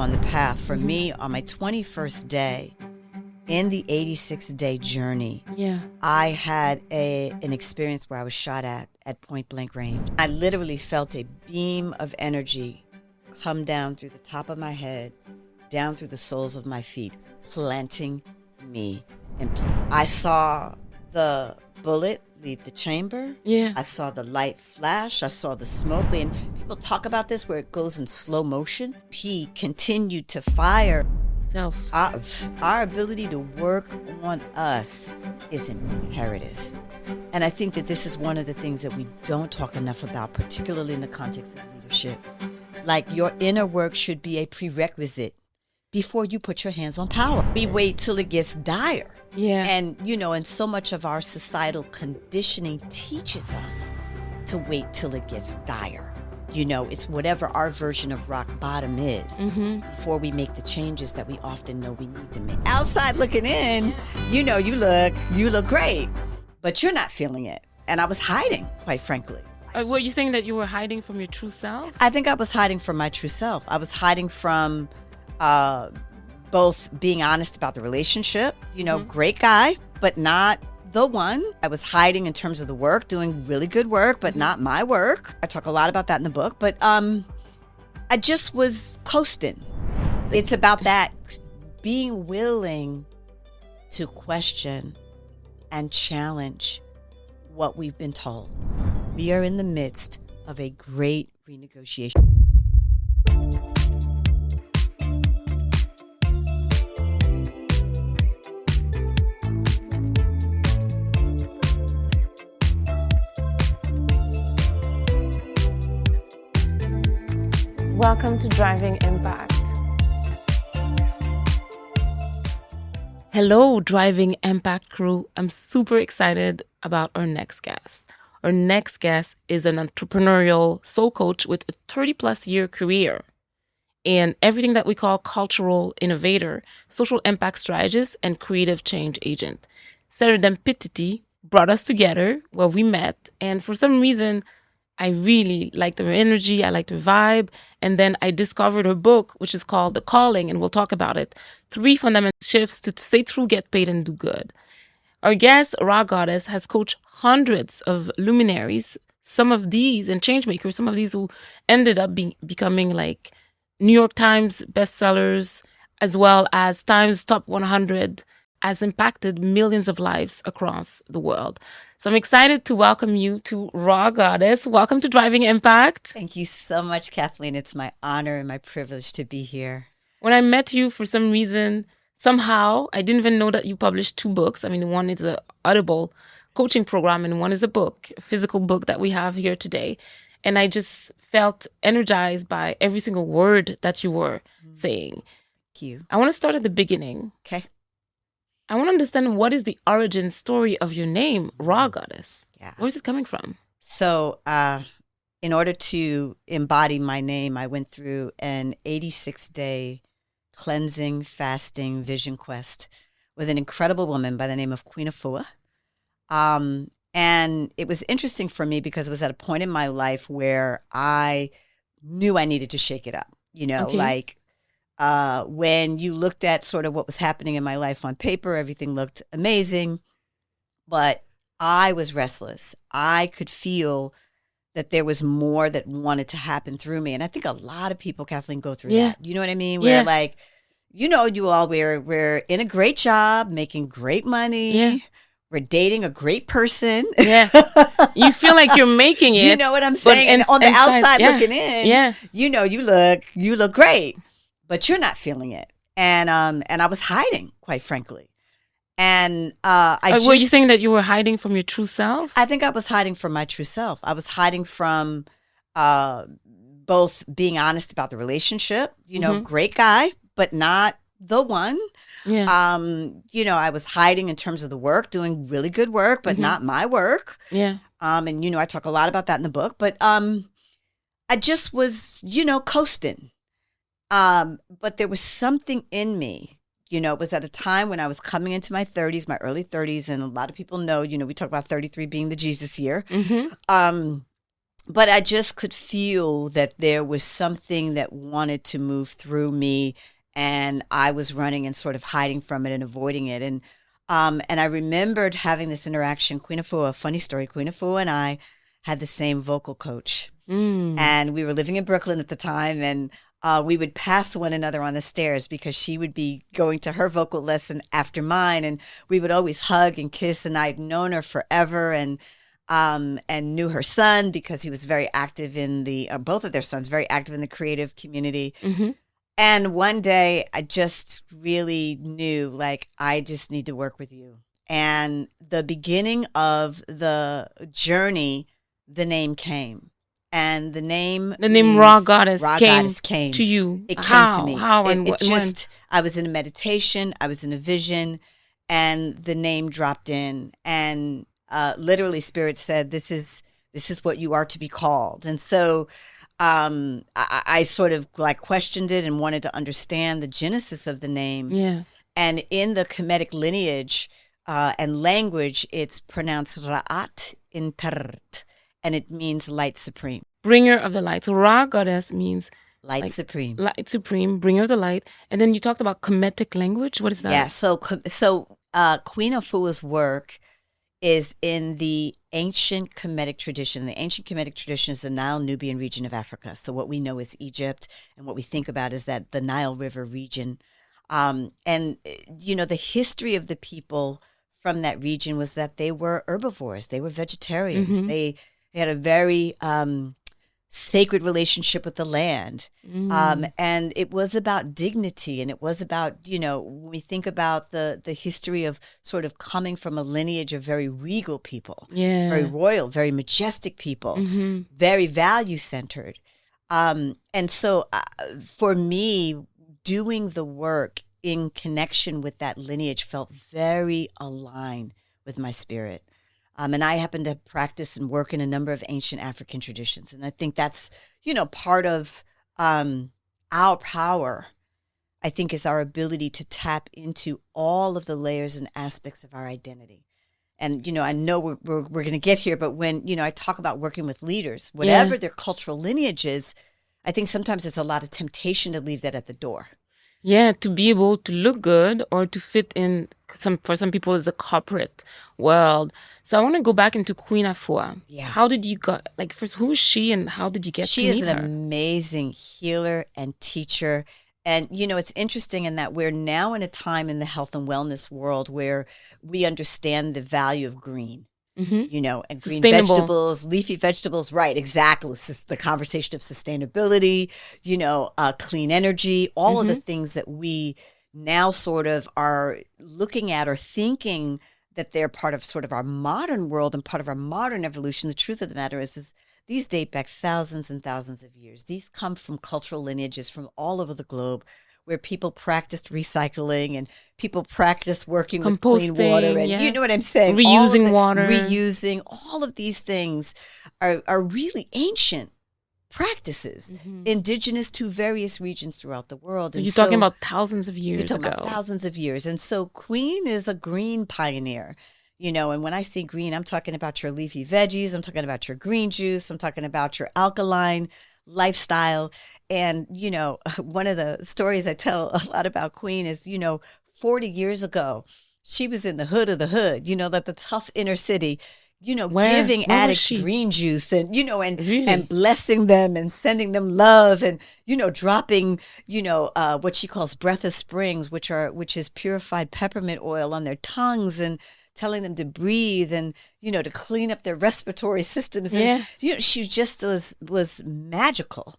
on the path. For me, on my 21st day, in the 86-day journey, I had an experience where I was shot at point blank range. I literally felt a beam of energy come down through the top of my head, down through the soles of my feet, planting me. And I saw the bullet leave the chamber. I saw the light flash. I saw the smoke. And people talk about this where it goes in slow motion. He continued to fire. Our ability to work on us is imperative. And I think that this is one of the things that we don't talk enough about, particularly in the context of leadership. Like, your inner work should be a prerequisite before you put your hands on power. We wait till it gets dire. And, and so much of our societal conditioning teaches us to wait till it gets dire. It's whatever our version of rock bottom is before we make the changes that we often know we need to make. Outside looking in, you look great, but you're not feeling it. And I was hiding, quite frankly. Were you saying that you were hiding from your true self? I think I was hiding from my true self. I was hiding from both being honest about the relationship, great guy, but not the one. I was hiding in terms of the work, doing really good work, but not my work. I talk a lot about that in the book, but I just was coasting. It's about that, being willing to question and challenge what we've been told. We are in the midst of a great renegotiation. Welcome to Driving Impact. Hello, Driving Impact crew. I'm super excited about our next guest. Our next guest is an entrepreneurial soul coach with a 30-plus year career and everything that we call cultural innovator, social impact strategist, and creative change agent. Serendipity brought us together where we met, and for some reason, I really liked her energy, I liked her vibe, and then I discovered her book, which is called The Calling, and we'll talk about it. 3 fundamental shifts to stay true, get paid, and do good. Our guest, Rha Goddess, has coached hundreds of luminaries, some of these, and changemakers, some of these who ended up becoming like New York Times bestsellers, as well as Times Top 100, has impacted millions of lives across the world. So I'm excited to welcome you to Rha Goddess. Welcome to Driving Impact. Thank you so much, Kathleen. It's my honor and my privilege to be here. When I met you, for some reason, somehow, I didn't even know that you published 2 books. I mean, one is an Audible coaching program and one is a book, a physical book that we have here today. And I just felt energized by every single word that you were saying. Thank you. I want to start at the beginning. Okay. I want to understand, what is the origin story of your name, Rha Goddess? Yeah. Where is it coming from? So in order to embody my name, I went through an 86-day cleansing, fasting, vision quest with an incredible woman by the name of Queen Afua. And it was interesting for me because it was at a point in my life where I knew I needed to shake it up. When you looked at sort of what was happening in my life on paper, everything looked amazing, but I was restless. I could feel that there was more that wanted to happen through me. And I think a lot of people, Kathleen, go through that. You know what I mean? Where we're in a great job, making great money. Yeah. We're dating a great person. Yeah. You feel like you're making it. You know what I'm saying? And on the outside looking in, you look great. But you're not feeling it. And I was hiding, quite frankly. And were you saying that you were hiding from your true self? I think I was hiding from my true self. I was hiding from both being honest about the relationship, great guy, but not the one. Yeah. I was hiding in terms of the work, doing really good work, but not my work. Yeah. And I talk a lot about that in the book, but I just was, coasting. But there was something in me, it was at a time when I was coming into my 30s, my early 30s. And a lot of people know, we talk about 33 being the Jesus year. But I just could feel that there was something that wanted to move through me, and I was running and sort of hiding from it and avoiding it. And I remembered having this interaction. Queen Afua, funny story, Queen Afua and I had the same vocal coach. And we were living in Brooklyn at the time, and we would pass one another on the stairs because she would be going to her vocal lesson after mine, and we would always hug and kiss, and I'd known her forever, and knew her son because he was very active in both of their sons, very active in the creative community. And one day I just really knew, like, I just need to work with you. And the beginning of the journey, the name came. And the name Rha Goddess came to you. It came to me. How and when? I was in a meditation, I was in a vision, and the name dropped in. And literally Spirit said, this is what you are to be called. And so I sort of like questioned it and wanted to understand the genesis of the name. Yeah. And in the Kemetic lineage and language, it's pronounced Ra'at Intert, and it means light supreme. Bringer of the light. So Rha Goddess means light supreme. Light supreme, bringer of the light. And then you talked about Kemetic language. What is that? Yeah. So Queen Afua's work is in the ancient Kemetic tradition. The ancient Kemetic tradition is the Nile-Nubian region of Africa. So what we know is Egypt, and what we think about is that the Nile River region. And, the history of the people from that region was that they were herbivores. They were vegetarians. They had a very sacred relationship with the land. And it was about dignity, and it was about, when we think about the history of sort of coming from a lineage of very regal people, very royal, very majestic people, very value-centered. And so for me, doing the work in connection with that lineage felt very aligned with my spirit. And I happen to practice and work in a number of ancient African traditions. And I think that's, part of our power, I think, is our ability to tap into all of the layers and aspects of our identity. And, I know we're going to get here, but when, I talk about working with leaders, whatever their cultural lineage is, I think sometimes there's a lot of temptation to leave that at the door. Yeah, to be able to look good or to fit in for some people is a corporate world. So I want to go back into Queen Afua. Yeah. How did you first, who is she and how did you get to meet her? She is an amazing healer and teacher. And, it's interesting in that we're now in a time in the health and wellness world where we understand the value of green. And green vegetables, leafy vegetables, right, exactly. This is the conversation of sustainability, clean energy, all of the things that we now sort of are looking at or thinking that they're part of sort of our modern world and part of our modern evolution. The truth of the matter is these date back thousands and thousands of years. These come from cultural lineages from all over the globe, where people practiced recycling and people practiced working with clean water. And you know what I'm saying? Reusing water. Reusing. All of these things are really ancient practices, indigenous to various regions throughout the world. So you're talking about thousands of years ago. About thousands of years. And so Queen is a green pioneer. And when I say green, I'm talking about your leafy veggies. I'm talking about your green juice. I'm talking about your alkaline lifestyle. And, one of the stories I tell a lot about Queen is, 40 years ago, she was in the hood of the hood, that the tough inner city, giving addicts green juice and, and blessing them and sending them love and, dropping, what she calls breath of springs, which is purified peppermint oil on their tongues and telling them to breathe and, to clean up their respiratory systems. And, she just was magical.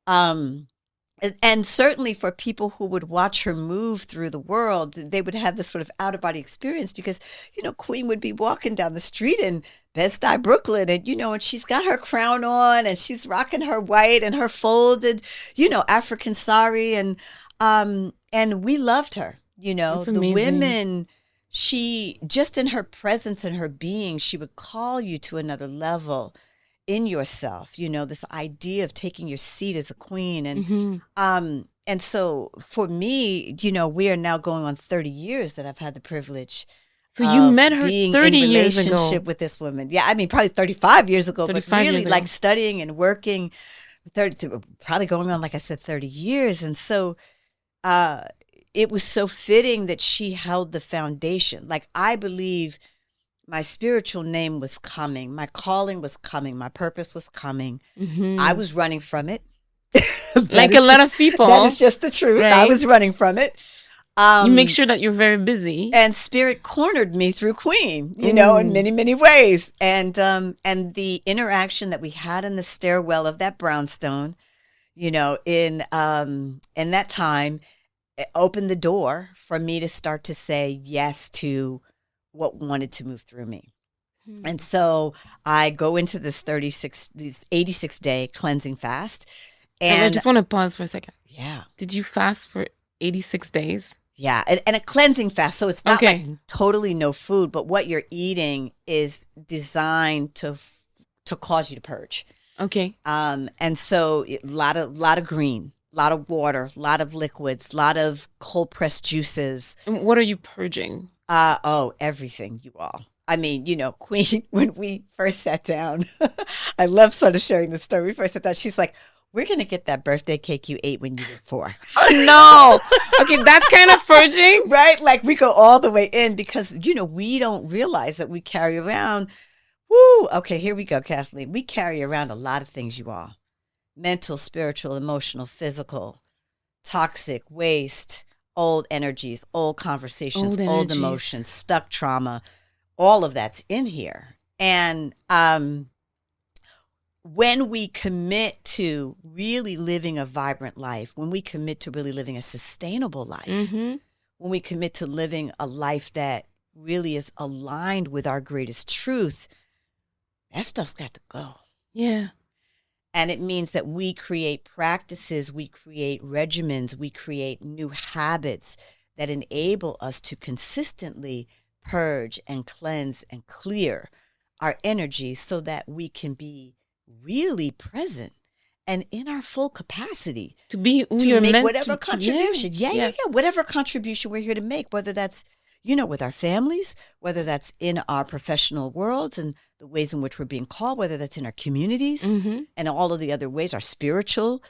And certainly for people who would watch her move through the world, they would have this sort of out-of-body experience because, Queen would be walking down the street in Bed-Stuy, Brooklyn, and, and she's got her crown on and she's rocking her white and her folded, African sari. And we loved her, the women. She, just in her presence and her being, she would call you to another level in yourself, this idea of taking your seat as a queen. And so for me, we are now going on 30 years that I've had the privilege So you met her being 30 in years ago. relationship with this woman. Yeah, I mean, probably 35 years ago, but really like studying and working, probably going on, like I said, 30 years. And so it was so fitting that she held the foundation. Like, I believe my spiritual name was coming. My calling was coming. My purpose was coming. I was running from it. Like a lot of people. That is just the truth. Right? I was running from it. You make sure that you're very busy. And Spirit cornered me through Queen, you know, in many, many ways. And the interaction that we had in the stairwell of that brownstone, you know, in that time, it opened the door for me to start to say yes to what wanted to move through me. And so I go into this 86-day cleansing fast. And I just want to pause for a second. Yeah. Did you fast for 86 days? Yeah, and a cleansing fast. So it's not like totally no food, but what you're eating is designed to cause you to purge. Okay. And so a lot of green, a lot of water, a lot of liquids, a lot of cold pressed juices. And what are you purging? Everything, you all. I mean, you know, Queen, when we first sat down, I love sort of sharing this story. We first sat down, she's like, we're going to get that birthday cake you ate when you were 4. Oh, no. Okay, that's kind of purging. Right? Like, we go all the way in because, you know, we don't realize that we carry around, woo, okay, here we go, Kathleen. We carry around a lot of things, you all. Mental, spiritual, emotional, physical, toxic, waste, old energies, old conversations, old emotions, stuck trauma. All of that's in here. And when we commit to really living a vibrant life, when we commit to really living a sustainable life, when we commit to living a life that really is aligned with our greatest truth, that stuff's got to go. Yeah. And it means that we create practices, we create regimens, we create new habits that enable us to consistently purge and cleanse and clear our energy so that we can be really present and in our full capacity to be who to you're make meant whatever to, contribution. Yeah. Whatever contribution we're here to make, whether that's, you know, with our families, whether that's in our professional worlds and the ways in which we're being called, whether that's in our communities and all of the other ways, our spiritual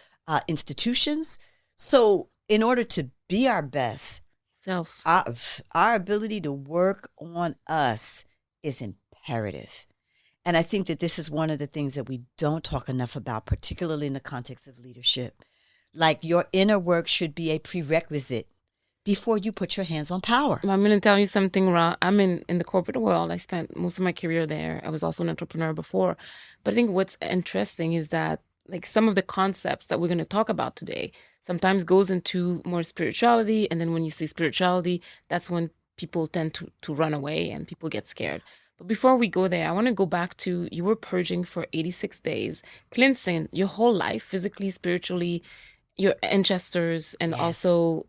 institutions. So in order to be our best self, our ability to work on us is imperative. And I think that this is one of the things that we don't talk enough about, particularly in the context of leadership. Like, your inner work should be a prerequisite before you put your hands on power. I'm going to tell you something, Rha. I'm in the corporate world. I spent most of my career there. I was also an entrepreneur before. But I think what's interesting is that, like, some of the concepts that we're going to talk about today sometimes goes into more spirituality. And then when you say spirituality, that's when people tend to run away and people get scared. But before we go there, I want to go back to, you were purging for 86 days, cleansing your whole life, physically, spiritually, your ancestors, and also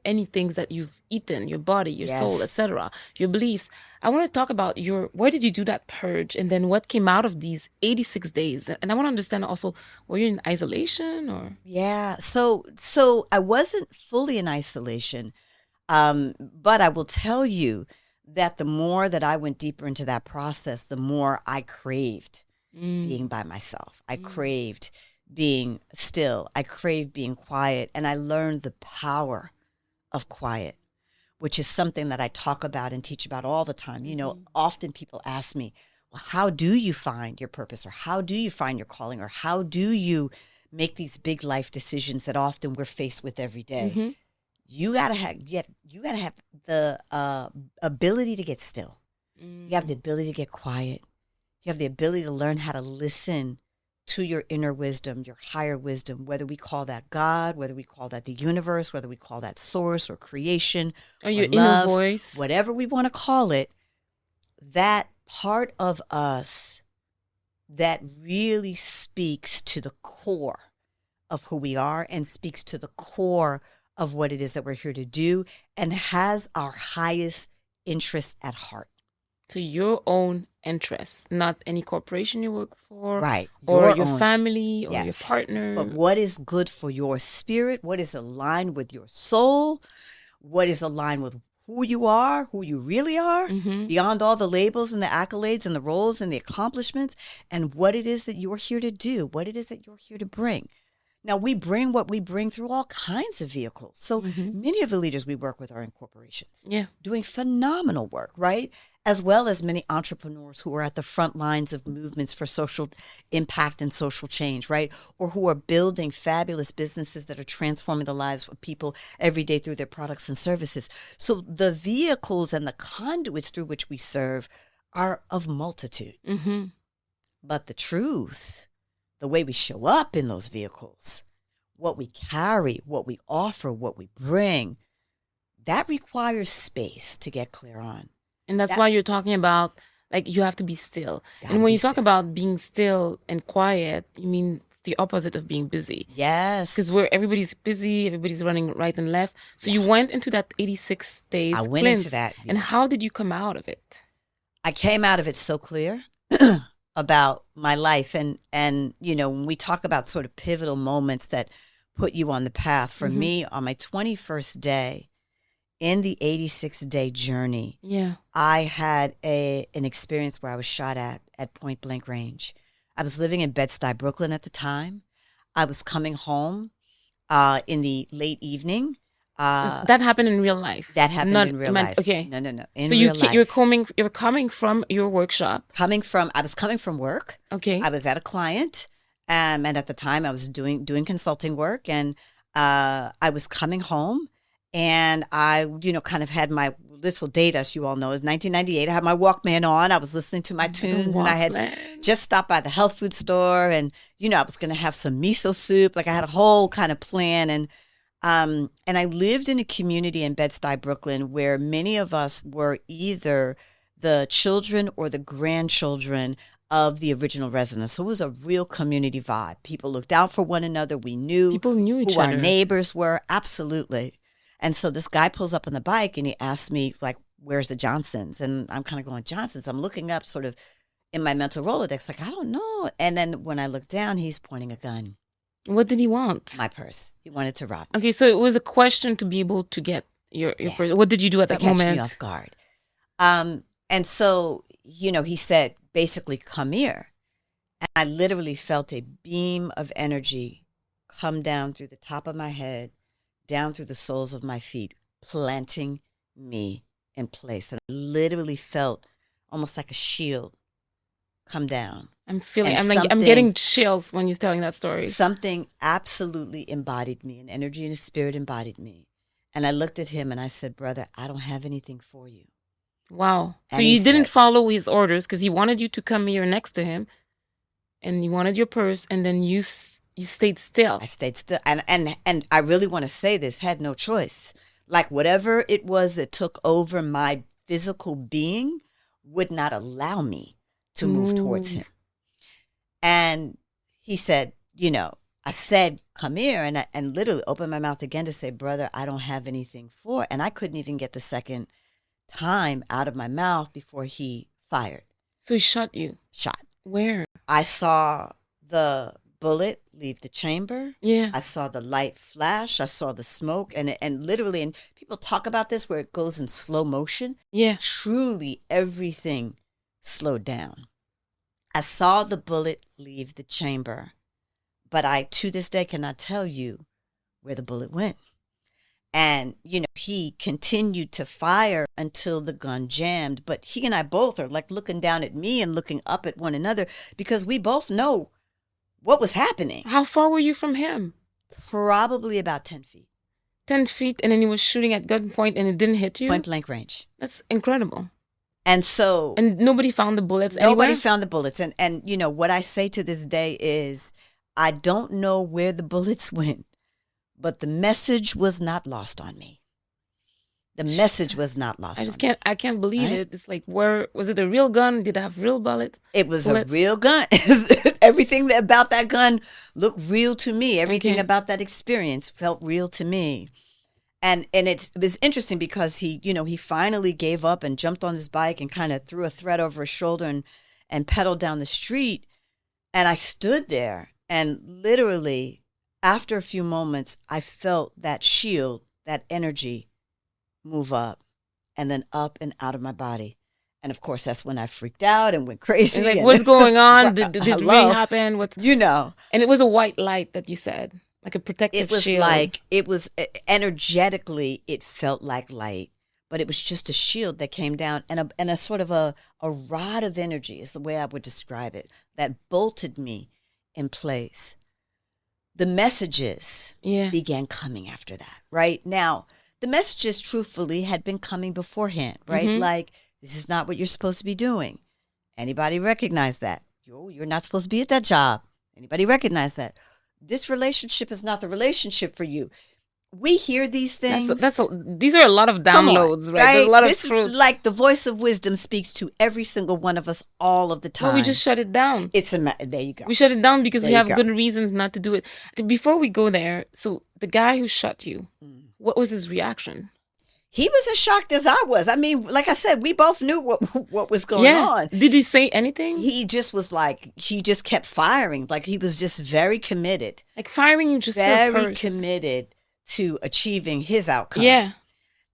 any things that you've eaten, your body, your soul, etc., your beliefs. I want to talk about where did you do that purge? And then what came out of these 86 days? And I want to understand also, were you in isolation or? Yeah, so I wasn't fully in isolation, but I will tell you that the more that I went deeper into that process, the more I craved being by myself. I craved being still. I craved being quiet. And I learned the power of quiet, which is something that I talk about and teach about all the time. You know, often people ask me, well, how do you find your purpose? Or how do you find your calling? Or how do you make these big life decisions that often we're faced with every day? You gotta have the ability to get still. You have the ability to get quiet. You have the ability to learn how to listen to your inner wisdom, your higher wisdom, whether we call that God, whether we call that the universe, whether we call that source or creation or your love, inner voice, whatever we want to call it. That part of us that really speaks to the core of who we are and speaks to the core of what it is that we're here to do and has our highest interests at heart. To your own interests, not any corporation you work for, right? Or your family or your partner. But what is good for your spirit? What is aligned with your soul? What is aligned with who you are, who you really are, Mm-hmm. beyond all the labels and the accolades and the roles and the accomplishments, and what it is that you're here to do, what it is that you're here to bring. Now, we bring what we bring through all kinds of vehicles. So many of the leaders we work with are in corporations, doing phenomenal work, right? As well as many entrepreneurs who are at the front lines of movements for social impact and social change, right? Or who are building fabulous businesses that are transforming the lives of people every day through their products and services. So the vehicles and the conduits through which we serve are of multitude. Mm-hmm. But the truth, the way we show up in those vehicles, what we carry, what we offer, what we bring, that requires space to get clear on. And that's why you're talking about, like, you have to be still. And when you talk about being still and quiet, you mean it's the opposite of being busy. Yes. Because everybody's busy, everybody's running right and left. So you went into that 86 days I went cleanse. into that. And how did you come out of it? I came out of it so clear about my life. And, when we talk about sort of pivotal moments that put you on the path, for me, on my 21st day, in the 86-day journey, I had an experience where I was shot at point blank range. I was living in Bed-Stuy, Brooklyn at the time. I was coming home in the late evening. That happened in real life. That happened in real life. Okay. No. So you're coming from your workshop. I was coming from work. Okay. I was at a client, and at the time I was doing consulting work, and I was coming home. And I, kind of had my little date, as you all know, is 1998. I had my Walkman on. I was listening to my tunes, and I had just stopped by the health food store, and I was going to have some miso soup. Like, I had a whole kind of plan, and I lived in a community in Bed-Stuy, Brooklyn, where many of us were either the children or the grandchildren of the original residents. So it was a real community vibe. People looked out for one another. People knew each other. Who our neighbors were. Absolutely. And so this guy pulls up on the bike and he asks me, like, where's the Johnsons? And I'm kind of going, Johnsons? I'm looking up sort of in my mental Rolodex, like, I don't know. And then when I look down, he's pointing a gun. What did he want? My purse. He wanted to rob me. Okay, so it was a question to be able to get your purse. What did you do at that moment? Catch me off guard. And so, he said, basically, come here. And I literally felt a beam of energy come down through the top of my head, down through the soles of my feet, planting me in place. And I literally felt almost like a shield come down. I'm getting chills when you're telling that story. Something absolutely embodied me. An energy and a spirit embodied me. And I looked at him and I said, brother, I don't have anything for you. Wow. So you didn't follow his orders because he wanted you to come here next to him and he wanted your purse, and then you stayed still. I stayed still. And I really want to say this, had no choice. Like, whatever it was that took over my physical being would not allow me to move towards him. And he said, I said, come here. And literally opened my mouth again to say, brother, I don't have anything for. And I couldn't even get the second time out of my mouth before he fired. So he shot you? Shot. Where? I saw the bullet leave the chamber. Yeah. I saw the light flash. I saw the smoke. And literally, and people talk about this where it goes in slow motion. Yeah. Truly, everything slowed down. I saw the bullet leave the chamber, but I, to this day, cannot tell you where the bullet went. And, he continued to fire until the gun jammed. But he and I both are like looking down at me and looking up at one another because we both know what was happening. How far were you from him? Probably about 10 feet. 10 feet, and then he was shooting at gunpoint and it didn't hit you? Point blank range. That's incredible. And so... And nobody found the bullets anywhere? Nobody found the bullets. And what I say to this day is, I don't know where the bullets went, but the message was not lost on me. The message was not lost on me. I can't believe it. It's like, where was it a real gun? Did it have real bullets? It was a real gun. Everything about that gun looked real to me. Everything about that experience felt real to me. And it was interesting because he finally gave up and jumped on his bike and kind of threw a thread over his shoulder and pedaled down the street. And I stood there and literally, after a few moments, I felt that shield, that energy move up and then up and out of my body. And of course, that's when I freaked out and went crazy. And like, what's going on? Did it really happen? And it was a white light that you said, like a protective shield. It was energetically, it felt like light, but it was just a shield that came down and a sort of a rod of energy is the way I would describe it, that bolted me in place. The messages began coming after that, right? Now, the messages truthfully had been coming beforehand, right? Mm-hmm. Like, this is not what you're supposed to be doing. Anybody recognize that? You're not supposed to be at that job. Anybody recognize that? This relationship is not the relationship for you. We hear these things. These are a lot of downloads, right? There's a lot of truths. Like the voice of wisdom speaks to every single one of us all of the time. Well, we just shut it down. There you go. We shut it down because we have good reasons not to do it. Before we go there, so the guy who shot you, what was his reaction? He was as shocked as I was. I mean, like I said, we both knew what was going on. Did he say anything? He just was like, he just kept firing. Like he was just very committed. Like firing you just very committed to achieving his outcome. Yeah.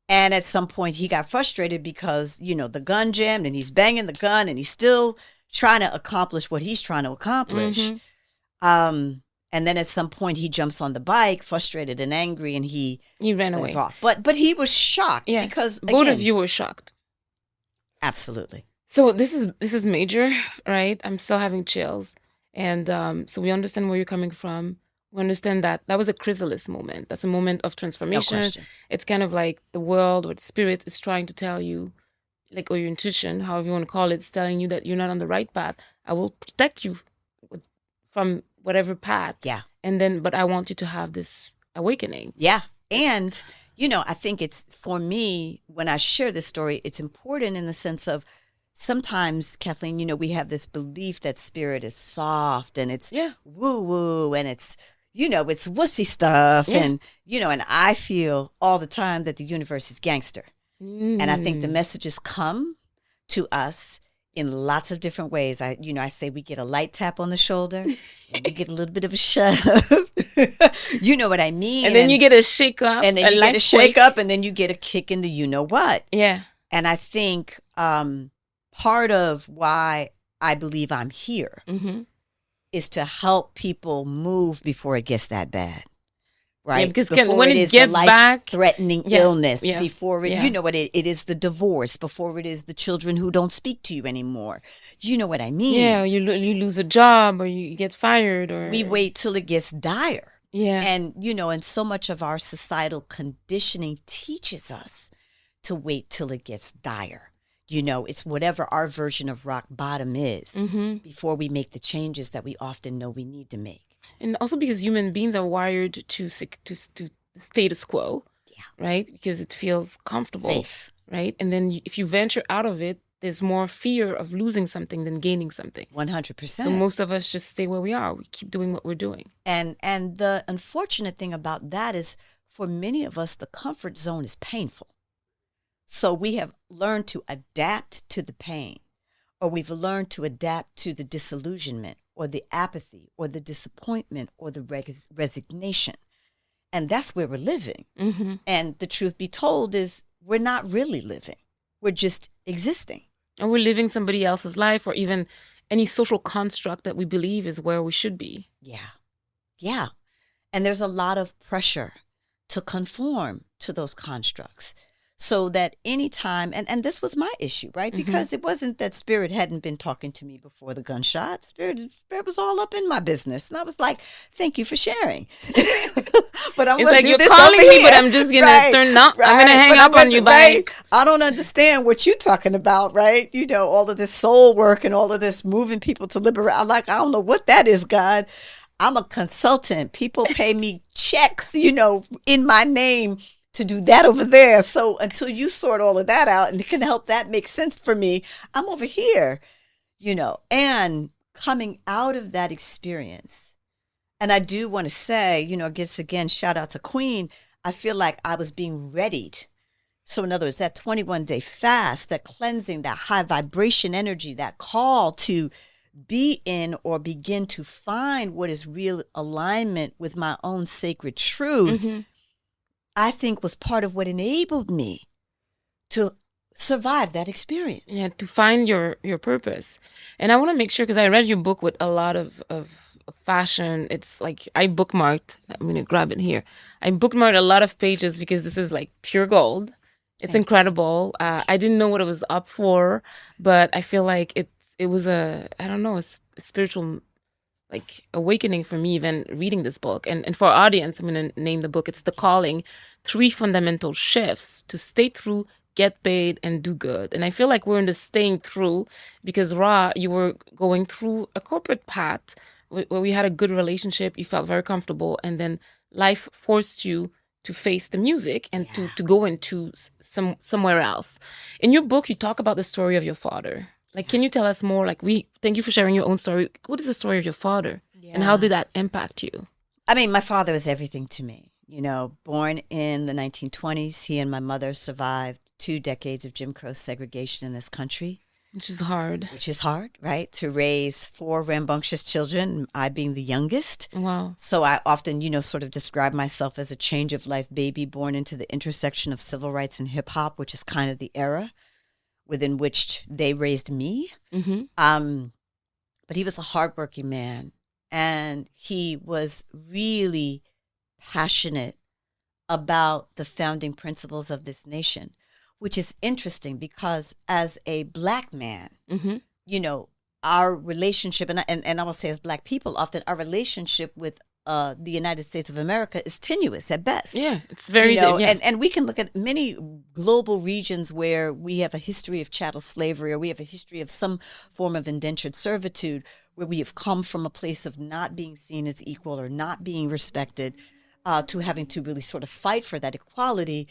And at some point he got frustrated because, the gun jammed and he's banging the gun and he's still trying to accomplish what he's trying to accomplish. Mm-hmm. And then at some point he jumps on the bike, frustrated and angry, and he ran away. Off. But he was shocked because both of you were shocked. Absolutely. So this is major, right? I'm still having chills, and so we understand where you're coming from. We understand that was a chrysalis moment. That's a moment of transformation. No question. It's kind of like the world or the spirit is trying to tell you, like, or your intuition, however you want to call it, it's telling you that you're not on the right path. I will protect you from whatever path. Yeah. But I want you to have this awakening. Yeah. And, I think it's, for me, when I share this story, it's important in the sense of sometimes, Kathleen, we have this belief that spirit is soft and it's woo-woo and it's, it's wussy stuff. Yeah. And, and I feel all the time that the universe is gangster. And I think the messages come to us in lots of different ways. I say we get a light tap on the shoulder and we get a little bit of a shove. You know what I mean? And then you get a shake up. And then you get a shake up and then you get a kick in the you-know-what. Yeah. And I think part of why I believe I'm here is to help people move before it gets that bad. Right, yeah, because when it gets back, threatening illness, before it, what it is the divorce, before it is the children who don't speak to you anymore. You know what I mean? Yeah, you lose a job or you get fired, or we wait till it gets dire. Yeah, and and so much of our societal conditioning teaches us to wait till it gets dire. It's whatever our version of rock bottom is before we make the changes that we often know we need to make. And also because human beings are wired to status quo, right? Because it feels comfortable, safe, right? And then if you venture out of it, there's more fear of losing something than gaining something. 100%. So most of us just stay where we are. We keep doing what we're doing. And the unfortunate thing about that is, for many of us, the comfort zone is painful. So we have learned to adapt to the pain, or we've learned to adapt to the disillusionment, or the apathy, or the disappointment, or the resignation. And that's where we're living. Mm-hmm. And the truth be told is we're not really living. We're just existing. And we're living somebody else's life, or even any social construct that we believe is where we should be. Yeah. Yeah. And there's a lot of pressure to conform to those constructs. So that anytime, and this was my issue, right? Because it wasn't that spirit hadn't been talking to me before the gunshot. Spirit was all up in my business. And I was like, thank you for sharing. But I'm going to do this over here. It's like, you're calling me, but I'm just going to turn up. I'm going to hang up on you. Bye. I don't understand what you're talking about, right? All of this soul work and all of this moving people to liberate. I'm like, I don't know what that is, God. I'm a consultant. People pay me checks, in my name to do that over there. So until you sort all of that out and it can help that make sense for me, I'm over here, and coming out of that experience. And I do want to say, I guess, again, shout out to Queen. I feel like I was being readied. So in other words, that 21-day fast, that cleansing, that high vibration energy, that call to be in or begin to find what is real alignment with my own sacred truth, I think was part of what enabled me to survive that experience. Yeah, to find your purpose. And I want to make sure, because I read your book with a lot of fashion. It's like I bookmarked. I'm going to grab it here. I bookmarked a lot of pages because this is like pure gold. It's incredible. I didn't know what it was up for, but I feel like it was a spiritual like awakening for me even reading this book. And for our audience, I'm going to name the book. It's The Calling: 3 Fundamental Shifts to Stay True, Get Paid, and Do Good. And I feel like we're in the staying true because Rha, you were going through a corporate path where we had a good relationship. You felt very comfortable. And then life forced you to face the music and to go into somewhere else. In your book, you talk about the story of your father. Like, can you tell us more? Like, thank you for sharing your own story. What is the story of your father? Yeah. And how did that impact you? I mean, my father was everything to me. You know, born in the 1920s, he and my mother survived 2 decades of Jim Crow segregation in this country. Which is hard. Which is hard, right? To raise 4 rambunctious children, I being the youngest. Wow. So I often, sort of describe myself as a change of life baby born into the intersection of civil rights and hip hop, which is kind of the era within which they raised me. Mm-hmm. But he was a hardworking man, and he was really passionate about the founding principles of this nation, which is interesting because as a Black man, mm-hmm. Our relationship, and I will say as Black people, often our relationship with the United States of America is tenuous at best. Yeah, it's very, and we can look at many global regions where we have a history of chattel slavery, or we have a history of some form of indentured servitude, where we have come from a place of not being seen as equal or not being respected, to having to really sort of fight for that equality.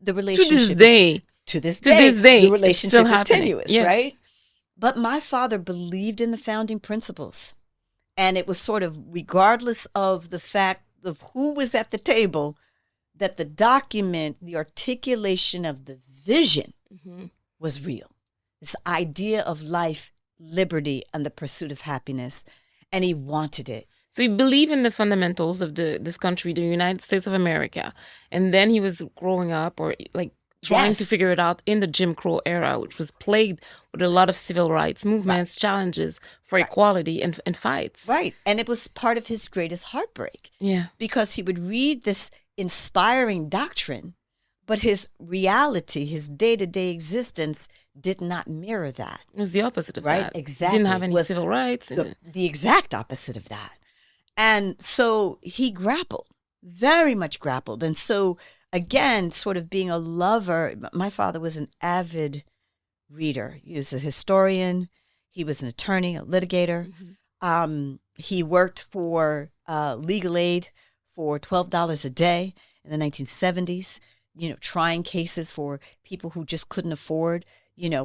The relationship to this day, the relationship is tenuous, yes. Right? But my father believed in the founding principles. And it was sort of regardless of the fact of who was at the table, that the document, the articulation of the vision mm-hmm. was real. This idea of life, liberty, and the pursuit of happiness. And he wanted it. So he believed in the fundamentals of this country, the United States of America. And then he was growing up or like trying to figure it out in the Jim Crow era, which was plagued with a lot of civil rights movements, challenges for equality and fights. Right. And it was part of his greatest heartbreak. Yeah. Because he would read this inspiring doctrine, but his reality, his day-to-day existence did not mirror that. It was the opposite of that. Right, exactly. He didn't have any civil rights. The exact opposite of that. And so he grappled, very much grappled. And so, again, sort of being a lover, my father was an avid reader. He was a historian. He was an attorney, a litigator. Mm-hmm. He worked for legal aid for $12 a day in the 1970s, trying cases for people who just couldn't afford,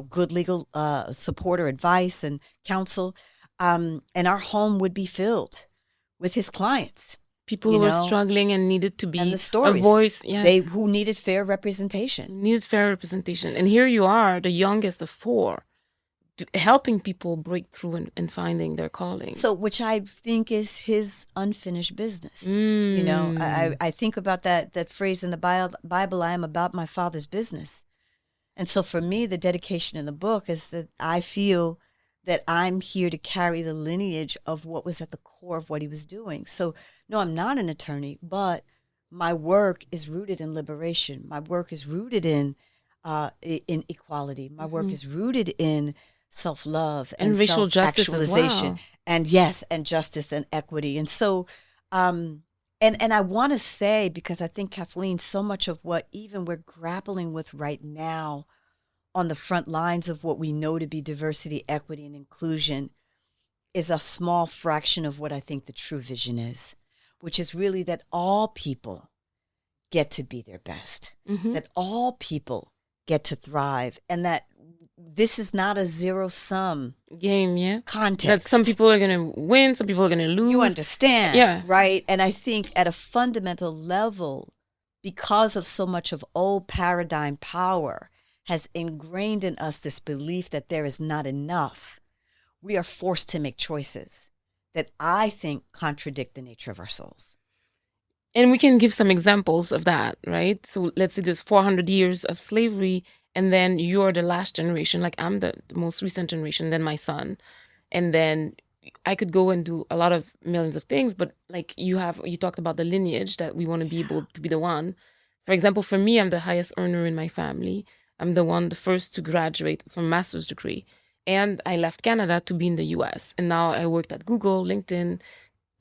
good legal support or advice and counsel. And our home would be filled with his clients. People who were struggling and needed to be and the stories, a voice. Yeah. Who needed fair representation. Needed fair representation. And here you are, the youngest of 4, helping people break through and finding their calling. So, which I think is his unfinished business. I think about that phrase in the Bible, I am about my Father's business. And so for me, the dedication in the book is that I feel that I'm here to carry the lineage of what was at the core of what he was doing. So, no, I'm not an attorney, but my work is rooted in liberation. My work is rooted in equality. My work is rooted in self-love and racial justice as well. And and justice and equity. And so, and I want to say, because I think, Kathleen, so much of what even we're grappling with right now on the front lines of what we know to be diversity, equity, and inclusion is a small fraction of what I think the true vision is, which is really that all people get to be their best, that all people get to thrive, and that this is not a zero-sum game, context. That some people are going to win, some people are going to lose. You understand, right? And I think at a fundamental level, because of so much of old paradigm power has ingrained in us this belief that there is not enough, we are forced to make choices that I think contradict the nature of our souls. And we can give some examples of that, right? So let's say there's 400 years of slavery, and then you're the last generation. Like I'm the most recent generation, then my son, and then I could go and do a lot of millions of things. But like you talked about the lineage that we want to be able to be the one. For example, for me, I'm the highest earner in my family. I'm the first to graduate from a master's degree, and I left Canada to be in the U.S. And now I worked at Google, LinkedIn,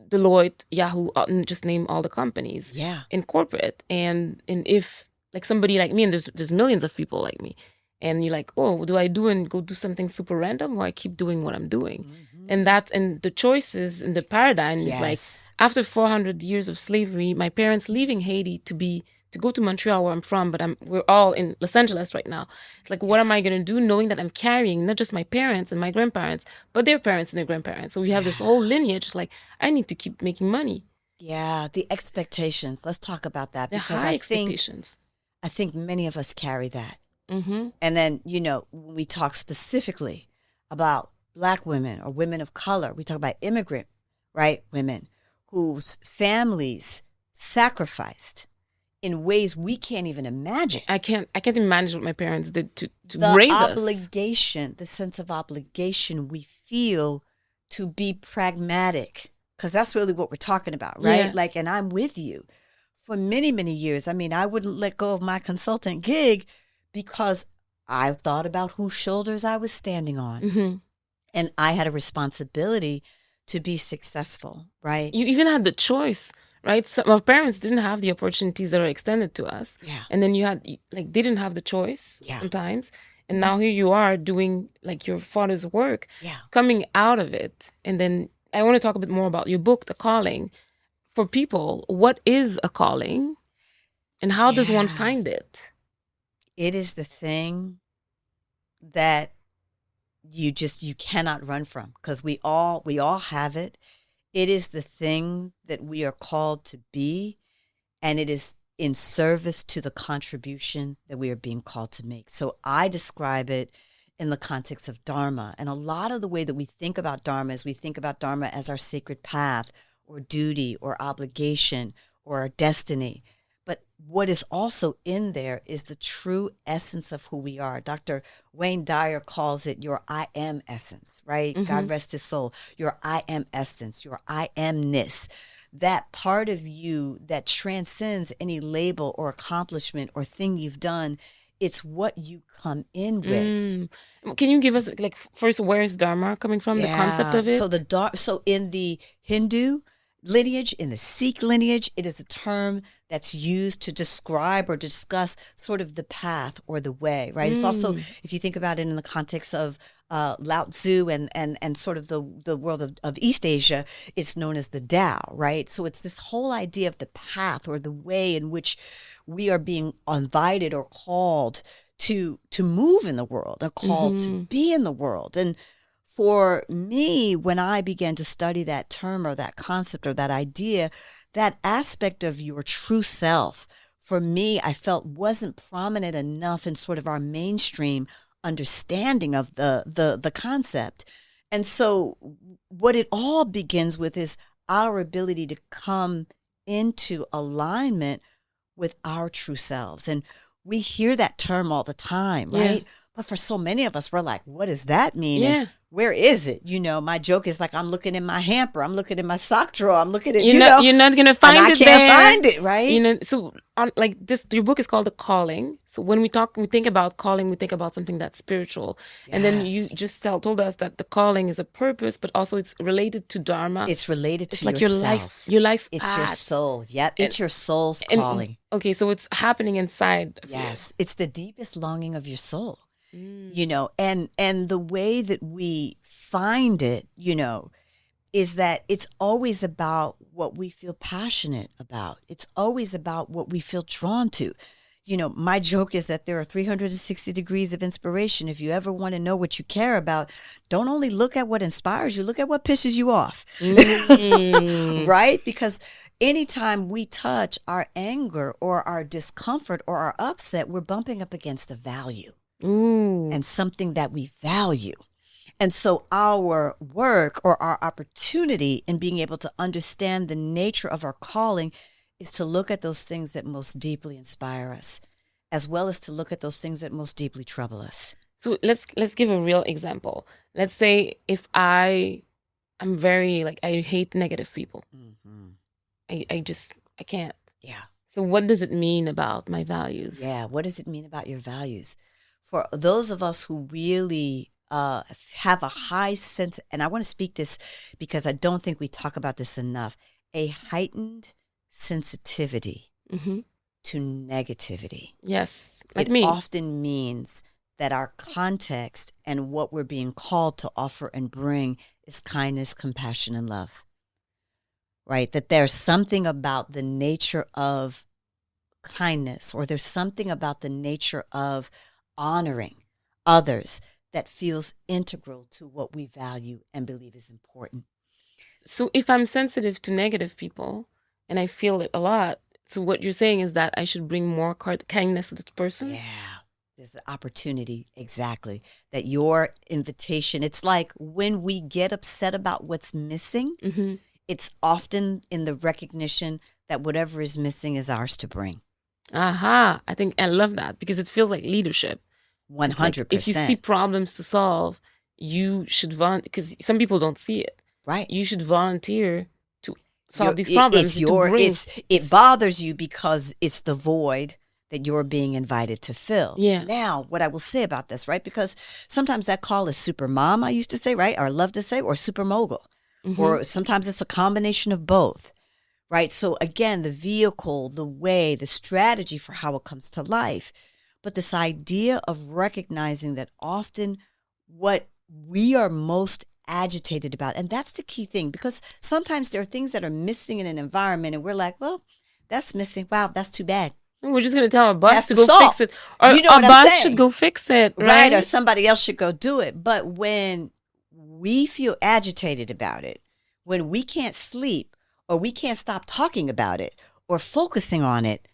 Deloitte, Yahoo, just name all the companies in corporate. And if like somebody like me, and there's millions of people like me, and you're like, oh, what do I do and go do something super random, or I keep doing what I'm doing? And the choices and the paradigm is like, after 400 years of slavery, my parents leaving Haiti to go to Montreal, where I'm from, but we're all in Los Angeles right now. It's like, what am I going to do, knowing that I'm carrying not just my parents and my grandparents, but their parents and their grandparents. So we have this whole lineage. It's like, I need to keep making money. Yeah, the expectations. Let's talk about that. Because I think many of us carry that. Mm-hmm. And then, when we talk specifically about Black women or women of color, we talk about immigrant, right, women whose families sacrificed in ways we can't even imagine. I can't imagine what my parents did to raise us. The sense of obligation we feel to be pragmatic, because that's really what we're talking about, right? Yeah. Like, and I'm with you. For many, many years, I mean, I wouldn't let go of my consultant gig because I thought about whose shoulders I was standing on. Mm-hmm. And I had a responsibility to be successful, right? You even had the choice. Right? Some of our parents didn't have the opportunities that are extended to us. Yeah. And then they didn't have the choice sometimes. And now here you are doing like your father's work, coming out of it. And then I want to talk a bit more about your book, The Calling. For people, what is a calling and how does one find it? It is the thing that you cannot run from, because we all have it. It is the thing that we are called to be, and it is in service to the contribution that we are being called to make. So I describe it in the context of Dharma. And a lot of the way that we think about Dharma is we think about Dharma as our sacred path or duty or obligation or our destiny. But what is also in there is the true essence of who we are. Dr. Wayne Dyer calls it your I am essence, right? Mm-hmm. God rest his soul. Your I am essence, your I amness. That part of you that transcends any label or accomplishment or thing you've done. It's what you come in with. Can you give us, like, first, where is Dharma coming from, the concept of it? So in the Hindu lineage, in the Sikh lineage, it is a term that's used to describe or discuss sort of the path or the way, right? It's also, if you think about it in the context of Lao Tzu and sort of the world of East Asia, it's known as the Tao, right? So it's this whole idea of the path or the way in which we are being invited or called to move in the world, or called to be in the world. And for me, when I began to study that term or that concept or that idea, that aspect of your true self, for me, I felt wasn't prominent enough in sort of our mainstream understanding of the concept. And so what it all begins with is our ability to come into alignment with our true selves. And we hear that term all the time, right? Yeah. But for so many of us, we're like, what does that mean? Yeah. And where is it? My joke is like, I'm looking in my hamper, I'm looking in my sock drawer, I'm looking at, you're not going to find it there. I can't find it, right? So your book is called The Calling. So when we think about calling, we think about something that's spiritual. Yes. And then you just told us that the calling is a purpose, but also it's related to Dharma. It's related to like yourself. Your life It's path. Your soul. Yep. It's your soul's calling. Okay, so it's happening inside of you. It's the deepest longing of your soul. And the way that we find it, is that it's always about what we feel passionate about. It's always about what we feel drawn to. My joke is that there are 360 degrees of inspiration. If you ever want to know what you care about, don't only look at what inspires you, look at what pisses you off. Right? Because anytime we touch our anger or our discomfort or our upset, we're bumping up against a value. And something that we value. And so our work or our opportunity in being able to understand the nature of our calling is to look at those things that most deeply inspire us as well as to look at those things that most deeply trouble us. So let's give a real example. Let's say if I'm very I hate negative people. Mm-hmm. I can't. Yeah. So what does it mean about my values? Yeah. What does it mean about your values? For those of us who really have a high sense, and I want to speak this because I don't think we talk about this enough, a heightened sensitivity to negativity. Yes. It often means that our context and what we're being called to offer and bring is kindness, compassion, and love. Right? That there's something about the nature of kindness, or there's something about the nature of honoring others that feels integral to what we value and believe is important. So if I'm sensitive to negative people and I feel it a lot, so what you're saying is that I should bring more kindness to this person? Yeah. There's an opportunity, exactly, that your invitation, it's like when we get upset about what's missing, it's often in the recognition that whatever is missing is ours to bring. Aha. I think I love that because it feels like leadership. 100%. If you see problems to solve, you should volunteer, because some people don't see it. Right. You should volunteer to solve these problems. It bothers you because it's the void that you're being invited to fill. Yeah. Now, what I will say about this, right? Because sometimes that call is super mom, I used to say, right? Or love to say, or super mogul. Or sometimes it's a combination of both, right? So again, the vehicle, the way, the strategy for how it comes to life. But this idea of recognizing that often what we are most agitated about, and that's the key thing, because sometimes there are things that are missing in an environment and we're like, well, that's missing. Wow, that's too bad. We're just going to tell our boss That's to go salt. fix it. Or You know our what I'm boss saying? should go fix it, Right? right? Or somebody else should go do it. But when we feel agitated about it, when we can't sleep, or we can't stop talking about it or focusing on it,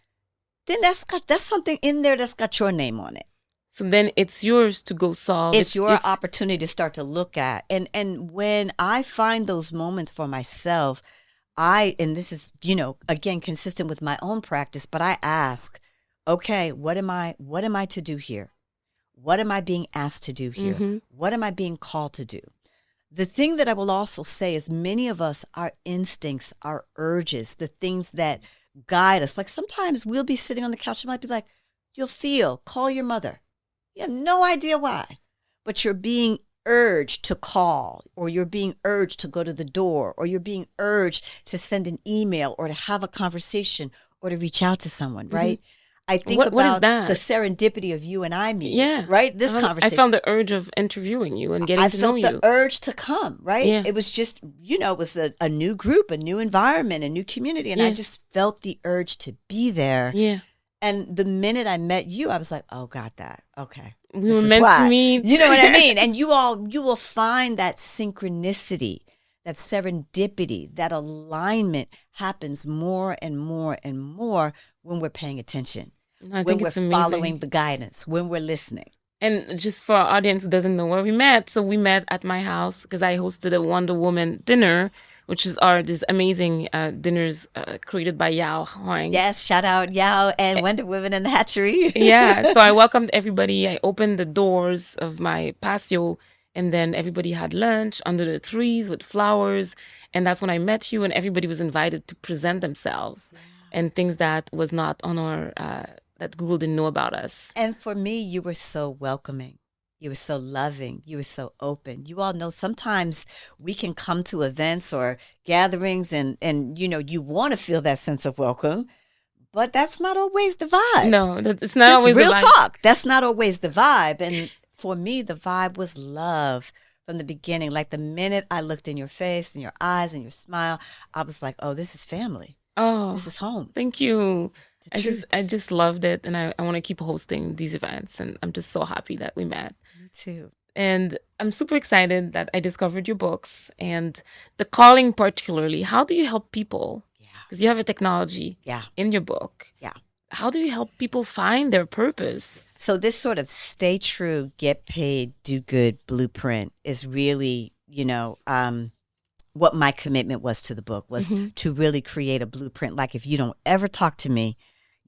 then that's something in there that's got your name on it. So then it's yours to go solve. It's your opportunity to start to look at. And when I find those moments for myself, and this is, again, consistent with my own practice, but I ask, okay, what am I to do here? What am I being asked to do here? What am I being called to do? The thing that I will also say is many of us, our instincts, our urges, the things that guide us, like sometimes we'll be sitting on the couch and might be like, call your mother. You have no idea why, but you're being urged to call, or you're being urged to go to the door, or you're being urged to send an email or to have a conversation or to reach out to someone, right? I think about the serendipity of you and I meeting, yeah. right? This conversation. I felt the urge of interviewing you and getting to know you. I felt the urge to come, right? Yeah. It was just, it was a new group, a new environment, a new community. And I just felt the urge to be there. Yeah. And the minute I met you, I was like, oh, got that. Okay. We were meant to meet. You know what I mean? And you will find that synchronicity, that serendipity, that alignment happens more and more and more when we're paying attention, when we're following the guidance, when we're listening. And just for our audience who doesn't know where we met, so we met at my house because I hosted a Wonder Woman dinner, which is these amazing dinners created by Yao Huang. Yes, shout out Yao and Wonder Woman in the Hatchery. Yeah, so I welcomed everybody. I opened the doors of my patio, and then everybody had lunch under the trees with flowers. And that's when I met you, and everybody was invited to present themselves and things that was not on our, that Google didn't know about us. And for me, you were so welcoming. You were so loving. You were so open. You all know sometimes we can come to events or gatherings and you want to feel that sense of welcome, but that's not always the vibe. No, it's not always real the vibe. Talk. That's not always the vibe. And for me, the vibe was love from the beginning. Like the minute I looked in your face and your eyes and your smile, I was like, oh, this is family. Oh, this is home. Thank you. I just loved it, and I want to keep hosting these events, and I'm just so happy that we met. Me too. And I'm super excited that I discovered your books and the calling particularly. How do you help people? Yeah. Because you have a technology in your book. Yeah. How do you help people find their purpose? So this sort of stay true, get paid, do good blueprint is really, what my commitment was to the book was to really create a blueprint. Like if you don't ever talk to me,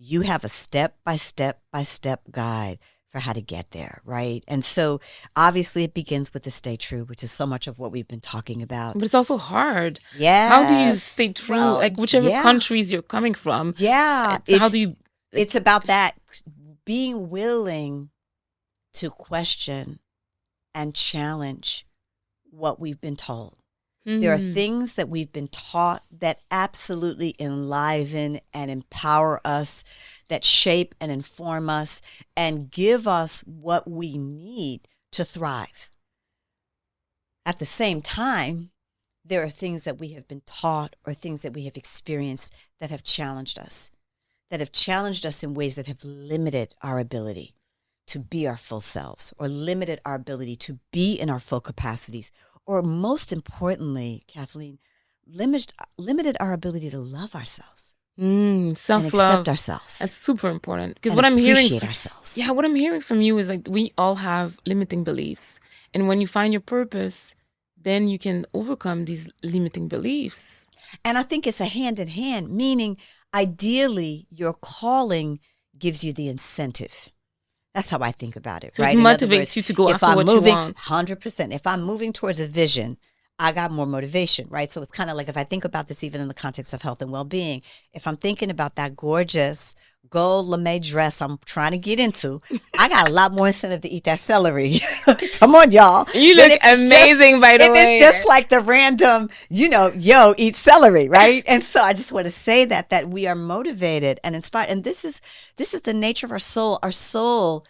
you have a step-by-step-by-step guide for how to get there, right? And so obviously it begins with the stay true, which is so much of what we've been talking about. But it's also hard. Yeah. How do you stay true? Well, like whichever yeah. countries you're coming from. Yeah. How do you... It's about that, being willing to question and challenge what we've been told. There are things that we've been taught that absolutely enliven and empower us, that shape and inform us and give us what we need to thrive. At the same time, there are things that we have been taught or things that we have experienced that have challenged us in ways that have limited our ability to be our full selves, or limited our ability to be in our full capacities, or most importantly, Kathleen, limited our ability to love ourselves. Self-love. And accept ourselves. That's super important. Because what I'm hearing ourselves. Yeah, what I'm hearing from you is like we all have limiting beliefs. And when you find your purpose, then you can overcome these limiting beliefs. And I think it's a hand in hand, meaning ideally your calling gives you the incentive. That's how I think about it, so right? It motivates you to go after what you want. 100%. If I'm moving towards a vision, I got more motivation, right? So it's kind of like if I think about this even in the context of health and well-being, if I'm thinking about that gorgeous gold lame dress I'm trying to get into, I got a lot more incentive to eat that celery. Come on, y'all. You look amazing, by the way. It's just like the random, eat celery, right? And so I just want to say that we are motivated and inspired. And this is the nature of our soul. Our soul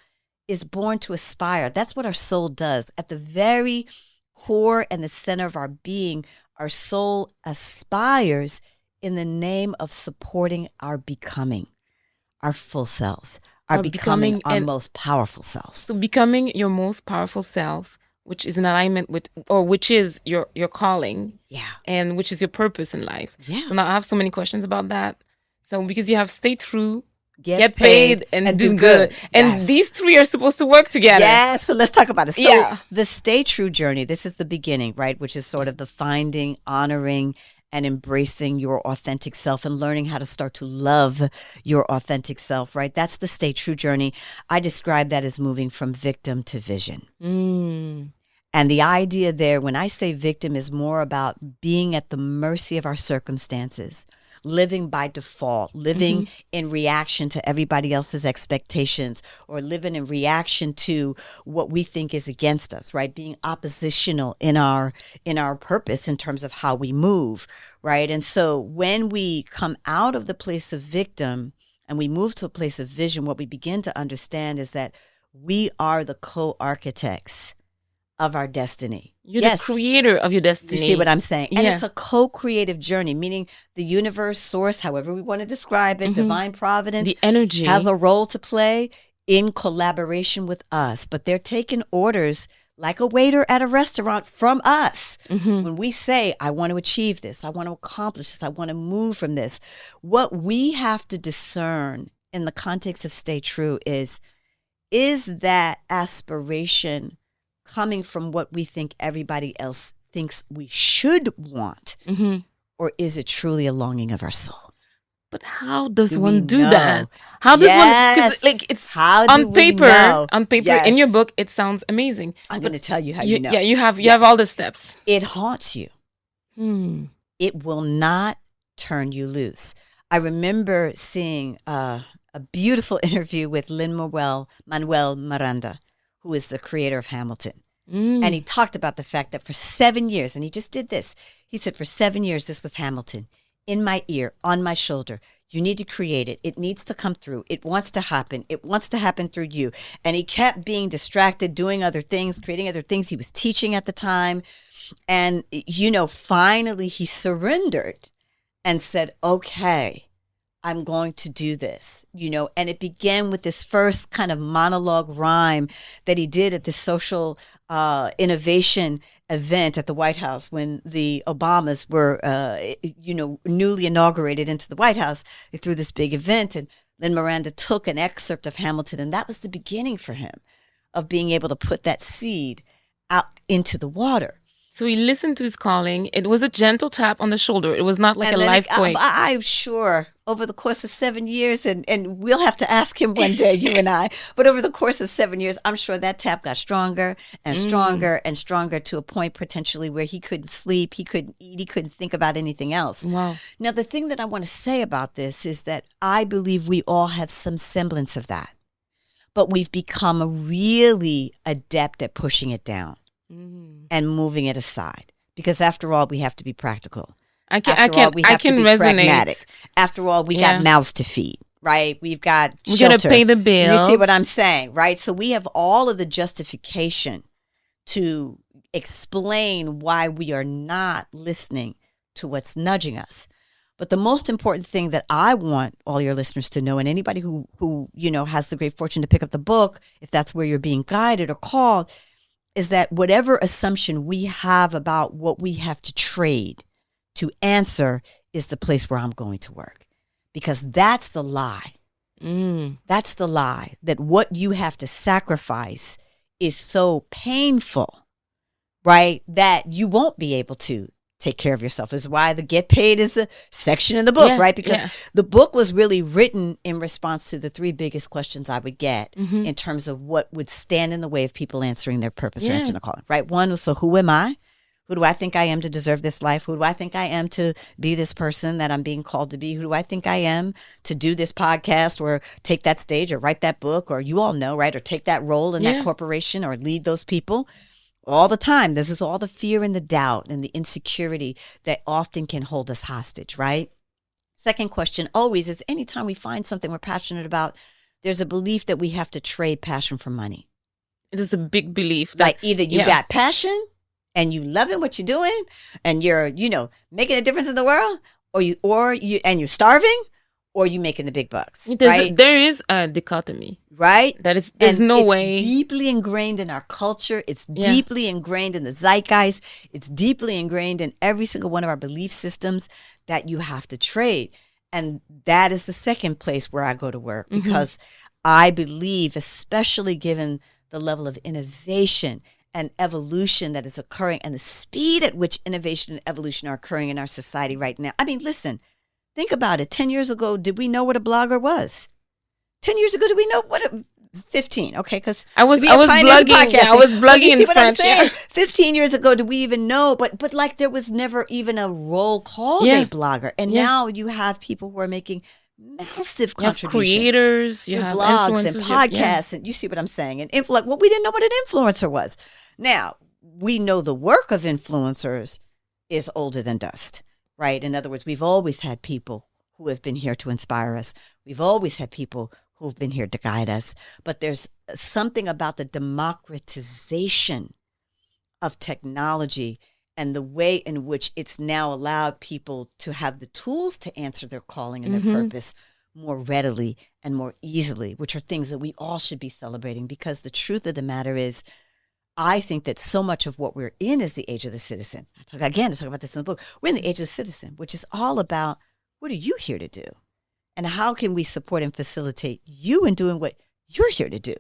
is born to aspire. That's what our soul does. At the very core and the center of our being, our soul aspires in the name of supporting our becoming, our full selves, our becoming our most powerful selves. So becoming your most powerful self, which is in alignment with, or which is your calling, and which is your purpose in life. Yeah. So now I have so many questions about that. So because you have stay true, get paid and do good. And these three are supposed to work together. Yes. So let's talk about it. So the stay true journey, this is the beginning, right? Which is sort of the finding, honoring, and embracing your authentic self and learning how to start to love your authentic self, right? That's the stay true journey. I describe that as moving from victim to vision. And the idea there, when I say victim, is more about being at the mercy of our circumstances, living by default, living in reaction to everybody else's expectations, or living in reaction to what we think is against us, right? Being oppositional in our purpose in terms of how we move, right? And so when we come out of the place of victim and we move to a place of vision, what we begin to understand is that we are the co-architects of our destiny. You're the creator of your destiny. You see what I'm saying? And it's a co-creative journey, meaning the universe, source, however we want to describe it, divine providence, the energy has a role to play in collaboration with us. But they're taking orders like a waiter at a restaurant from us. When we say, I want to achieve this, I want to accomplish this, I want to move from this, what we have to discern in the context of stay true is that aspiration coming from what we think everybody else thinks we should want? Or is it truly a longing of our soul? But how does one do that? How does one? Because it's on paper. On paper, in your book, it sounds amazing. I'm going to tell you how you know. Yeah, you have all the steps. It haunts you. It will not turn you loose. I remember seeing a beautiful interview with Lin-Manuel Miranda, who is the creator of Hamilton. And he talked about the fact that for 7 years, and he just did this. He said, for 7 years, this was Hamilton in my ear, on my shoulder. You need to create it. It needs to come through. It wants to happen. It wants to happen through you. And he kept being distracted, doing other things, creating other things. He was teaching at the time. And, finally he surrendered and said, okay, I'm going to do this, and it began with this first kind of monologue rhyme that he did at the social innovation event at the White House when the Obamas were, newly inaugurated into the White House. They threw this big event, and Lin Miranda took an excerpt of Hamilton, and that was the beginning for him of being able to put that seed out into the water. So he listened to his calling. It was a gentle tap on the shoulder. It was not like and a life point. I'm sure over the course of 7 years, and we'll have to ask him one day, you and I, but over the course of 7 years, I'm sure that tap got stronger and stronger and stronger to a point potentially where he couldn't sleep, he couldn't eat, he couldn't think about anything else. Wow. Now, the thing that I want to say about this is that I believe we all have some semblance of that, but we've become really adept at pushing it down and moving it aside. Because after all, we have to be practical. I can resonate. Pragmatic. After all, we got mouths to feed, right? We've got we shelter. Gotta pay the bills. You see what I'm saying, right? So we have all of the justification to explain why we are not listening to what's nudging us. But the most important thing that I want all your listeners to know, and anybody who has the great fortune to pick up the book, if that's where you're being guided or called, is that whatever assumption we have about what we have to trade to answer is the place where I'm going to work. Because that's the lie. That's the lie, that what you have to sacrifice is so painful, right, that you won't be able to take care of yourself. Is why the get paid is a section in the book, right? Because the book was really written in response to the 3 biggest questions I would get in terms of what would stand in the way of people answering their purpose or answering a calling, right? One was, so who am I? Who do I think I am to deserve this life? Who do I think I am to be this person that I'm being called to be? Who do I think I am to do this podcast or take that stage or write that book, or you all know, right? Or take that role in that corporation or lead those people? All the time. This is all the fear and the doubt and the insecurity that often can hold us hostage, right? Second question always is, anytime we find something we're passionate about, there's a belief that we have to trade passion for money. It is a big belief. That, like either you got passion and you loving what you're doing and you're, making a difference in the world, or you're starving, or you making the big bucks, right? There is a dichotomy. Right? That there's no way. It's deeply ingrained in our culture. It's deeply ingrained in the zeitgeist. It's deeply ingrained in every single one of our belief systems that you have to trade. And that is the second place where I go to work, because I believe, especially given the level of innovation and evolution that is occurring and the speed at which innovation and evolution are occurring in our society right now. I mean, listen, think about it. 10 years ago, did we know what a blogger was? 10 years ago, did we know what 15? Okay, because I was blogging. I was blogging in French. 15 years ago, did we even know? But like there was never even a role called a blogger. And now you have people who are making massive contributions. Creators, you have blogs and podcasts, and you see what I'm saying. And well, we didn't know what an influencer was. Now we know the work of influencers is older than dust, right? In other words, we've always had people who have been here to inspire us. We've always had people who've been here to guide us. But there's something about the democratization of technology and the way in which it's now allowed people to have the tools to answer their calling and their purpose more readily and more easily, which are things that we all should be celebrating. Because the truth of the matter is, I think that so much of what we're in is the age of the citizen. I talk about this in the book. We're in the age of the citizen, which is all about, what are you here to do? And how can we support and facilitate you in doing what you're here to do?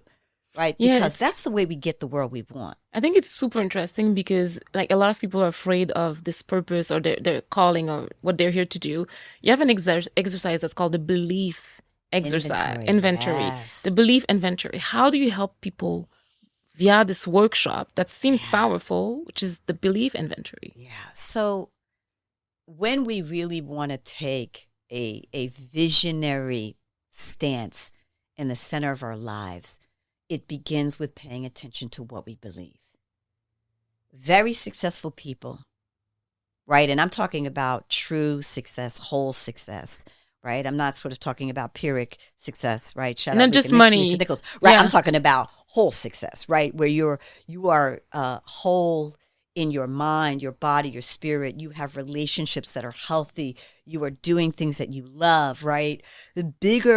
Right? Because that's the way we get the world we want. I think it's super interesting because like a lot of people are afraid of this purpose or their calling or what they're here to do. You have an exercise that's called the belief inventory. Yes. The belief inventory. How do you help people via this workshop that seems powerful, which is the belief inventory? Yeah. So when we really want to take a visionary stance in the center of our lives, it begins with paying attention to what we believe. Very successful people, right? And I'm talking about true success, whole success, right? I'm not sort of talking about Pyrrhic success, right? Shout not out just Nick money, Nichols, right? I'm talking about whole success, right? Where you are whole in your mind, your body, your spirit. You have relationships that are healthy. You are doing things that you love, right? The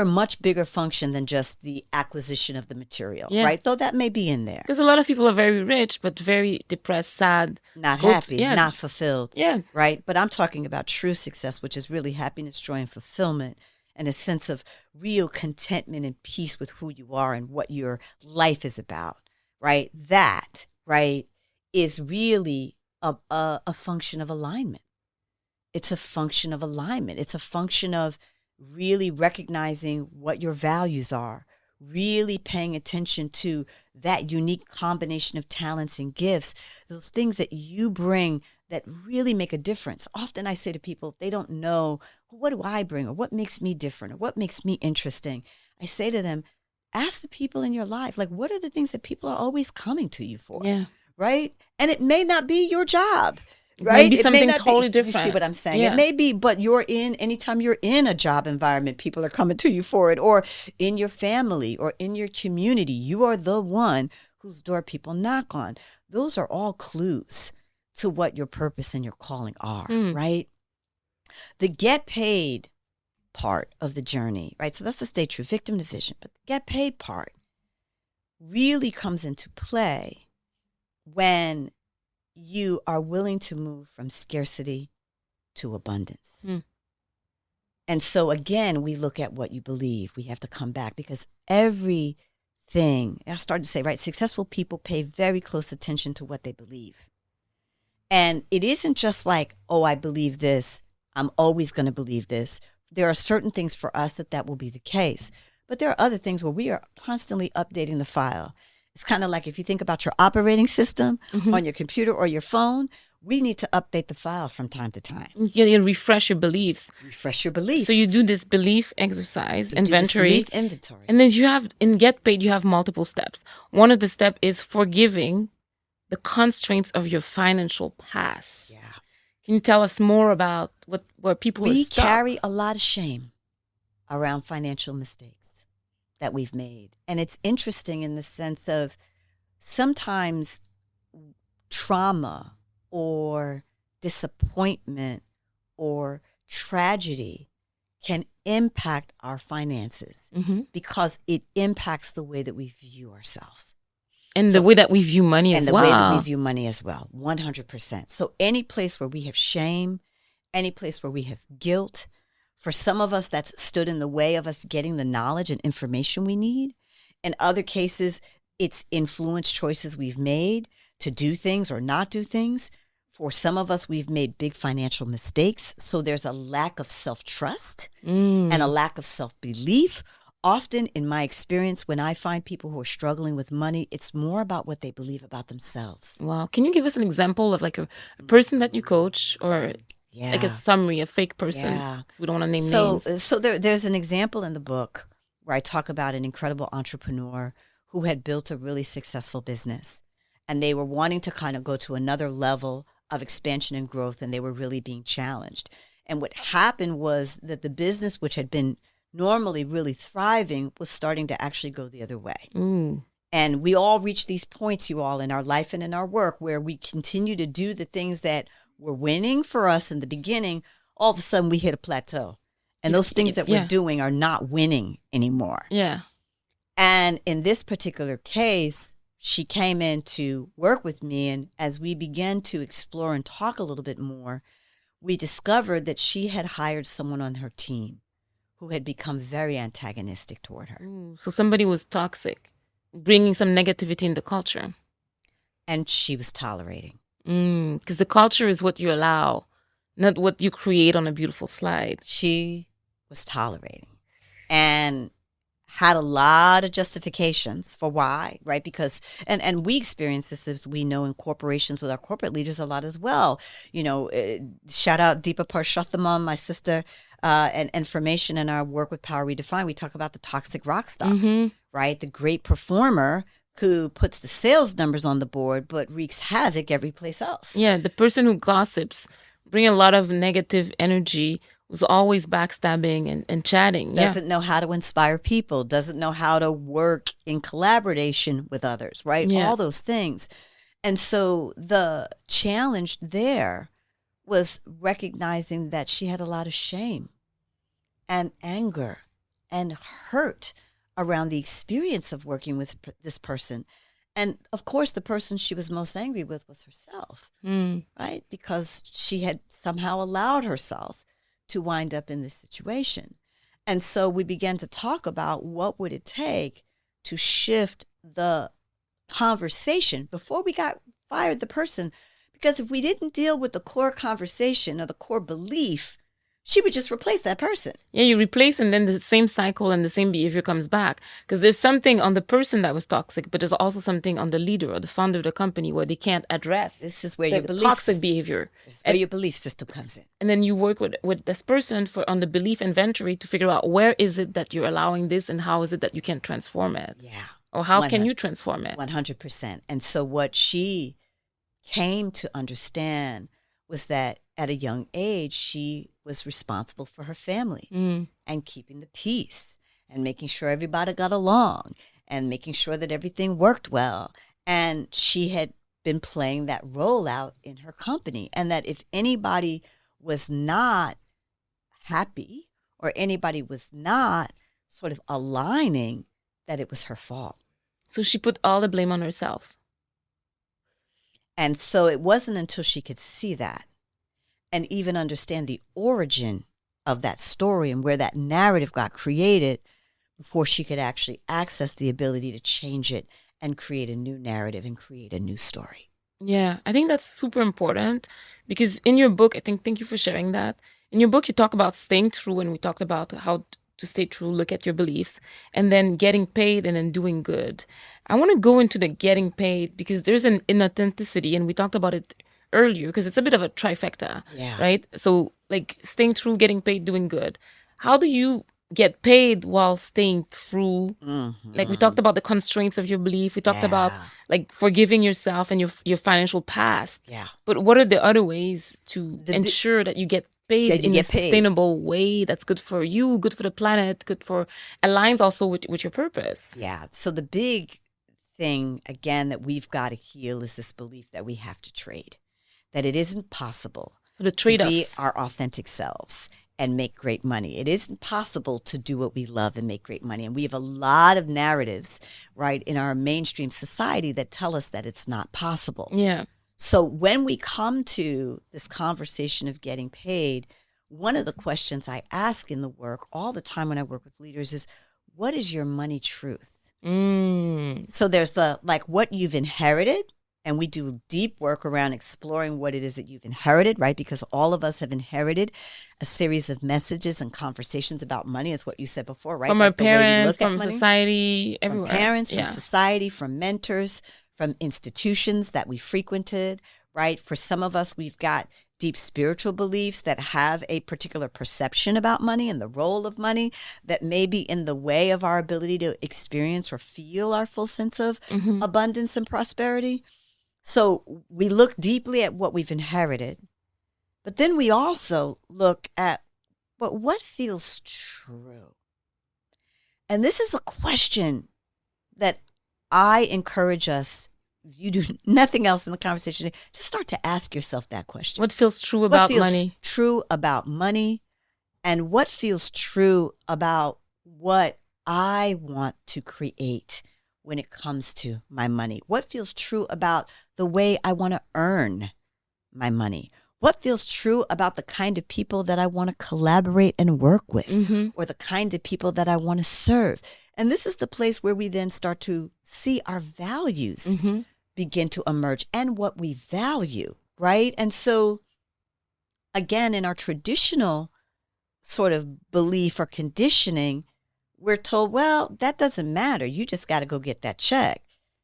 much bigger function than just the acquisition of the material, right? Though that may be in there. Because a lot of people are very rich, but very depressed, sad. Not happy, not fulfilled. Yeah. Right? But I'm talking about true success, which is really happiness, joy, and fulfillment, and a sense of real contentment and peace with who you are and what your life is about, right? That, right, is really a function of alignment. It's a function of alignment. It's a function of really recognizing what your values are, really paying attention to that unique combination of talents and gifts, those things that you bring that really make a difference. Often I say to people, they don't know, well, what do I bring, or what makes me different, or what makes me interesting. I say to them, ask the people in your life, like, what are the things that people are always coming to you for? Yeah. Right? And it may not be your job. Right? Maybe something totally different. You see what I'm saying? Yeah. It may be, but anytime you're in a job environment, people are coming to you for it, or in your family or in your community, you are the one whose door people knock on. Those are all clues to what your purpose and your calling are, right? The get paid part of the journey, right? So that's the stay true, victim to vision. But the get paid part really comes into play when you are willing to move from scarcity to abundance. And so again, we look at what you believe. We have to come back because everything, I started to say, right, successful people pay very close attention to what they believe. And it isn't just like, oh, I believe this, I'm always going to believe this. There are certain things for us that will be the case. But there are other things where we are constantly updating the file. It's kind of like if you think about your operating system on your computer or your phone, we need to update the file from time to time. You refresh your beliefs. Refresh your beliefs. So you do this belief exercise, inventory. Belief inventory. And then in Get Paid, you have multiple steps. One of the steps is forgiving the constraints of your financial past. Yeah. Can you tell us more about where people are stuck? We carry a lot of shame around financial mistakes that we've made. And it's interesting in the sense of sometimes trauma or disappointment or tragedy can impact our finances because it impacts the way that we view ourselves. And the way that we view money as well. And the way that we view money as well, 100%. So any place where we have shame, any place where we have guilt, for some of us, that's stood in the way of us getting the knowledge and information we need. In other cases, it's influenced choices we've made to do things or not do things. For some of us, we've made big financial mistakes. So there's a lack of self-trust and a lack of self-belief. Often, in my experience, when I find people who are struggling with money, it's more about what they believe about themselves. Wow. Can you give us an example of like a person that you coach or like a summary, a fake person? Because we don't want to name names. So there's an example in the book where I talk about an incredible entrepreneur who had built a really successful business. And they were wanting to kind of go to another level of expansion and growth, and they were really being challenged. And what happened was that the business, which had been normally really thriving, was starting to actually go the other way. And we all reach these points, you all, in our life and in our work where we continue to do the things that were winning for us in the beginning. All of a sudden we hit a plateau. And those things that we're doing are not winning anymore. Yeah. And in this particular case, she came in to work with me. And as we began to explore and talk a little bit more, we discovered that she had hired someone on her team who had become very antagonistic toward her. So somebody was toxic, bringing some negativity in the culture. And she was tolerating. Because the culture is what you allow, not what you create on a beautiful slide. She was tolerating and had a lot of justifications for why, right? Because, and we experience this, as we know, in corporations with our corporate leaders a lot as well. You know, shout out Deepa Parshothamam, my sister, and information in our work with Power Redefined. We talk about the toxic rock star, right? The great performer who puts the sales numbers on the board, but wreaks havoc every place else. Yeah, the person who gossips, bring a lot of negative energy, was always backstabbing and chatting. Doesn't know how to inspire people, doesn't know how to work in collaboration with others, right? Yeah. All those things. And so the challenge there was recognizing that she had a lot of shame and anger and hurt around the experience of working with this person. And of course, the person she was most angry with was herself, right? Because she had somehow allowed herself to wind up in this situation. And so we began to talk about what would it take to shift the conversation before we fired the person, Because if we didn't deal with the core conversation or the core belief, she would just replace that person. Yeah, you replace and then the same cycle and the same behavior comes back. Because there's something on the person that was toxic, but there's also something on the leader or the founder of the company where they can't address. This is where the your belief toxic system, behavior. This is where your belief system comes in. And then you work with this person on the belief inventory to figure out where is it that you're allowing this and how is it that you can transform it. Yeah. Or how can you transform it? 100%. And so what she came to understand was that at a young age, she was responsible for her family and keeping the peace and making sure everybody got along and making sure that everything worked well. And she had been playing that role out in her company. And that if anybody was not happy or anybody was not sort of aligning, that it was her fault. So she put all the blame on herself. And so it wasn't until she could see that and even understand the origin of that story and where that narrative got created before she could actually access the ability to change it and create a new narrative and create a new story. Yeah, I think that's super important because in your book, thank you for sharing that. In your book, you talk about staying true, and we talked about how to stay true, look at your beliefs, and then getting paid and then doing good. I want to go into the getting paid because there's an inauthenticity, and we talked about it earlier because it's a bit of a trifecta, right? So like staying true, getting paid, doing good. How do you get paid while staying true? Like we talked about the constraints of your belief. We talked about like forgiving yourself and your financial past. Yeah. But what are the other ways to ensure that you get paid in a sustainable way that's good for you, good for the planet, aligns also with your purpose? Yeah. So the big thing, again, that we've got to heal is this belief that we have to trade, that it isn't possible the to be our authentic selves and make great money. It isn't possible to do what we love and make great money. And we have a lot of narratives, right, in our mainstream society that tell us that it's not possible. Yeah. So when we come to this conversation of getting paid, one of the questions I ask in the work all the time when I work with leaders is, what is your money truth? So there's the, like, what you've inherited. And we do deep work around exploring what it is that you've inherited, right? Because all of us have inherited a series of messages and conversations about money, is what you said before, right? From our parents, from society, everywhere. From parents, from society, from mentors, from institutions that we frequented, right? For some of us, we've got deep spiritual beliefs that have a particular perception about money and the role of money that may be in the way of our ability to experience or feel our full sense of abundance and prosperity. So we look deeply at what we've inherited, but then we also look at, but what feels true? And this is a question that I encourage us, if you do nothing else in the conversation, just start to ask yourself that question. What feels true about money? What feels true about money? And what feels true about what I want to create when it comes to my money? What feels true about the way I want to earn my money? What feels true about the kind of people that I want to collaborate and work with, or the kind of people that I want to serve? And this is the place where we then start to see our values begin to emerge and what we value, right? And so, again, in our traditional sort of belief or conditioning, we're told, well, that doesn't matter. You just got to go get that check.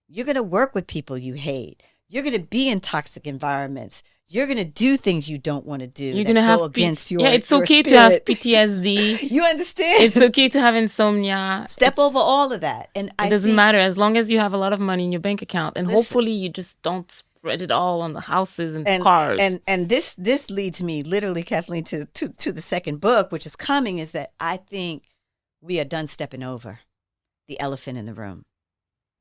You're going to work with people you hate. You're going to be in toxic environments. You're going to do things you don't want to do. You're going to have against your it's your okay spirit. To have PTSD. You understand? It's okay to have insomnia. Step over all of that. And it doesn't matter as long as you have a lot of money in your bank account. And hopefully you just don't spread it all on the houses and cars. And this leads me literally, Kathleen, to the second book, which is coming, is that I think we are done stepping over the elephant in the room.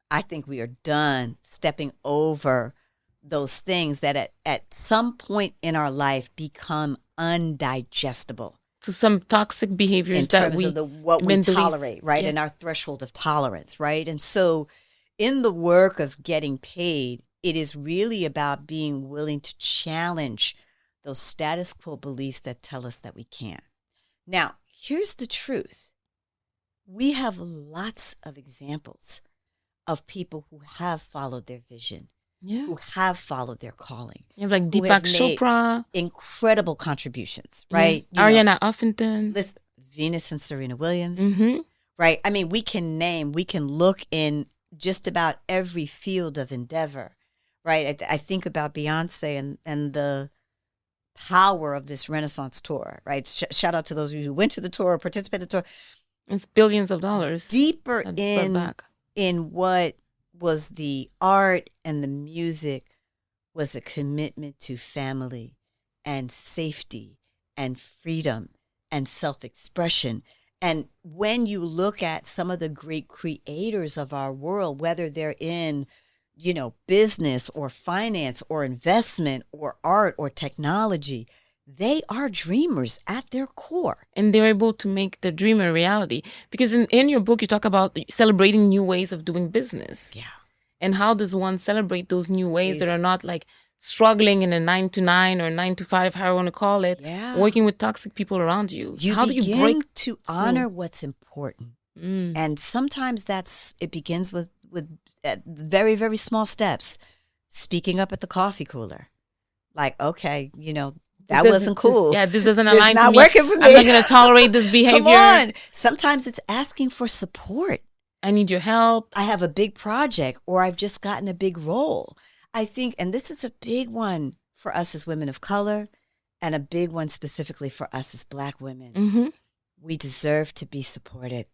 I think we are done stepping over those things that at some point in our life become undigestible. So some toxic behaviors in terms of what we tolerate, right? Yeah. And our threshold of tolerance, right? And so in the work of getting paid, it is really about being willing to challenge those status quo beliefs that tell us that we can't. Now, here's the truth. We have lots of examples of people who have followed their vision, who have followed their calling. You have like who Deepak have made Chopra, incredible contributions, right? Ariana Huffington, Venus and Serena Williams, mm-hmm. right? I mean, we can look in just about every field of endeavor, right? I think about Beyonce and the power of this Renaissance tour, right? Shout out to those of you who went to the tour, participated in the tour. It's billions of dollars. Deeper in what was the art and the music was a commitment to family and safety and freedom and self-expression. And when you look at some of the great creators of our world, whether they're in, business or finance or investment or art or technology, they are dreamers at their core. And they're able to make the dream a reality. Because in your book, you talk about celebrating new ways of doing business. Yeah. And how does one celebrate those new ways that are not like struggling in a 9-to-9 or 9-to-5, however you want to call it, working with toxic people around you. How do you break to honor what's important? And sometimes it begins with very, very small steps. Speaking up at the coffee cooler. Like, okay, that wasn't cool. This doesn't align with me. It's not working for me. I'm not going to tolerate this behavior. Come on. Sometimes it's asking for support. I need your help. I have a big project, or I've just gotten a big role. I think, and this is a big one for us as women of color, and a big one specifically for us as Black women. Mm-hmm. We deserve to be supported.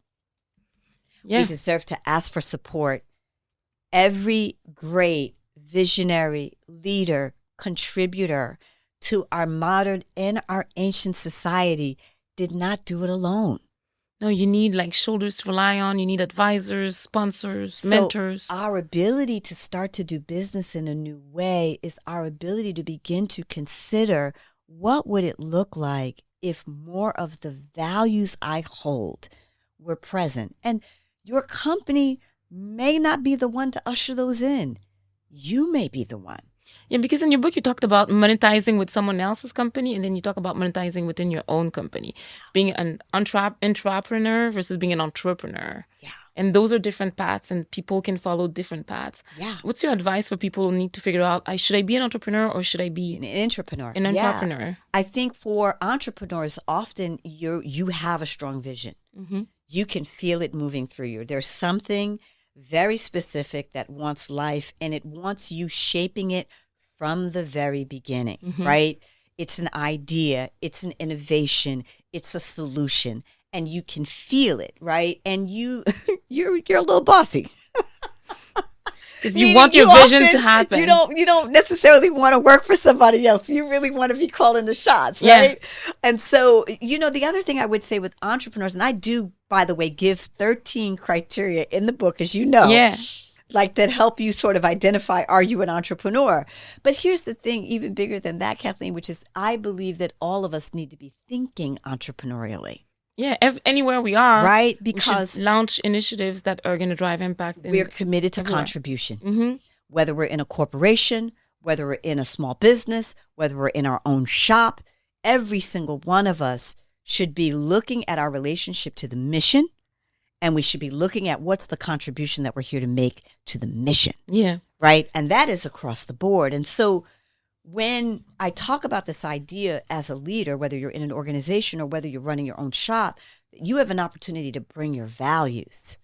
Yeah. We deserve to ask for support. Every great visionary leader, contributor to our modern and our ancient society did not do it alone. No, you need like shoulders to rely on. You need advisors, sponsors, mentors. Our ability to start to do business in a new way is our ability to begin to consider, what would it look like if more of the values I hold were present? And your company may not be the one to usher those in. You may be the one. Yeah, because in your book, you talked about monetizing with someone else's company, and then you talk about monetizing within your own company, being an entrepreneur versus being an entrepreneur. Yeah. And those are different paths, and people can follow different paths. Yeah. What's your advice for people who need to figure out, should I be an entrepreneur or should I be an entrepreneur? An entrepreneur. Yeah. I think for entrepreneurs, often you have a strong vision. Mm-hmm. You can feel it moving through you. There's something very specific that wants life, and it wants you shaping it from the very beginning, right? It's an idea, it's an innovation, it's a solution, and you can feel it, right? And you're a little bossy. Because you want your vision to happen. You don't necessarily want to work for somebody else. You really want to be calling the shots, right? Yeah. And so, the other thing I would say with entrepreneurs, and I do, by the way, give 13 criteria in the book, as you know. Yeah. Like that help you sort of identify, are you an entrepreneur? But here's the thing, even bigger than that, Kathleen, which is I believe that all of us need to be thinking entrepreneurially. Yeah, anywhere we are. Right, because we should launch initiatives that are going to drive impact. We're committed to contribution. Mm-hmm. Whether we're in a corporation, whether we're in a small business, whether we're in our own shop, every single one of us should be looking at our relationship to the mission. And we should be looking at what's the contribution that we're here to make to the mission. Yeah. Right? And that is across the board. And so when I talk about this idea as a leader, whether you're in an organization or whether you're running your own shop, you have an opportunity to bring your values.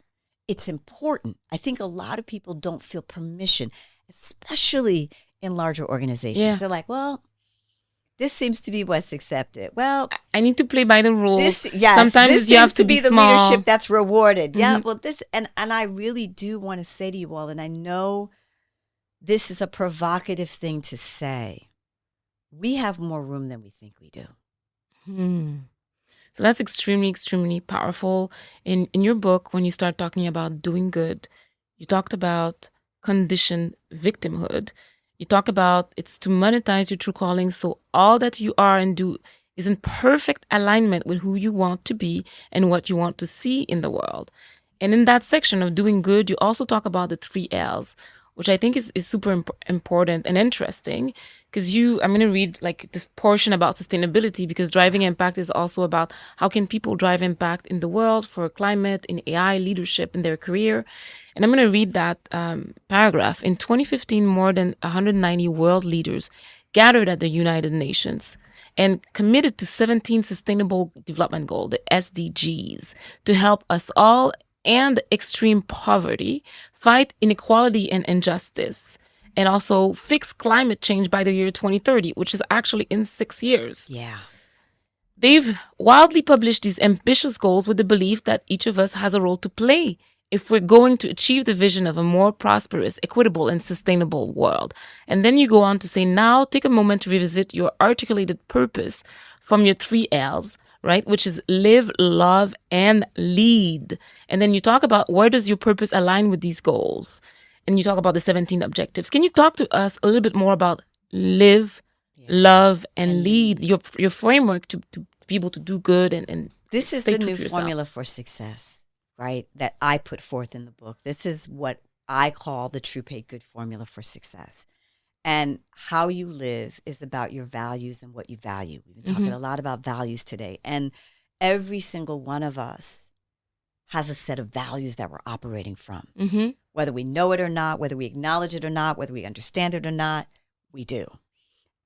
It's important. I think a lot of people don't feel permission, especially in larger organizations. Yeah. They're like, well, this seems to be what's accepted. Well, I need to play by the rules. Sometimes this you have to be the small. Leadership that's rewarded. Mm-hmm. Yeah, well, and I really do want to say to you all, and I know this is a provocative thing to say, we have more room than we think we do. So that's extremely, extremely powerful. In your book, when you start talking about doing good, you talked about conditioned victimhood. You talk about it's to monetize your true calling, so all that you are and do is in perfect alignment with who you want to be and what you want to see in the world. And in that section of doing good, you also talk about the 3 L's. which I think is super important and interesting. Because I'm going to read like this portion about sustainability, because driving impact is also about how can people drive impact in the world for climate, in AI, leadership, in their career. And I'm going to read that paragraph. In 2015, more than 190 world leaders gathered at the United Nations and committed to 17 Sustainable Development Goals, the SDGs, to help us all and extreme poverty, fight inequality and injustice, and also fix climate change by the year 2030, which is actually in 6 years. Yeah. They've wildly published these ambitious goals with the belief that each of us has a role to play if we're going to achieve the vision of a more prosperous, equitable, and sustainable world. And then you go on to say, now take a moment to revisit your articulated purpose from your 3 L's, right? Which is live, love, and lead. And then you talk about where does your purpose align with these goals? And you talk about the 17 objectives. Can you talk to us a little bit more about live, love, and lead, your framework to be able to do good and this is the new formula for success, right? That I put forth in the book. This is what I call the true paid good formula for success. And how you live is about your values and what you value. We've been talking a lot about values today. And every single one of us has a set of values that we're operating from. Whether we know it or not, whether we acknowledge it or not, whether we understand it or not, we do.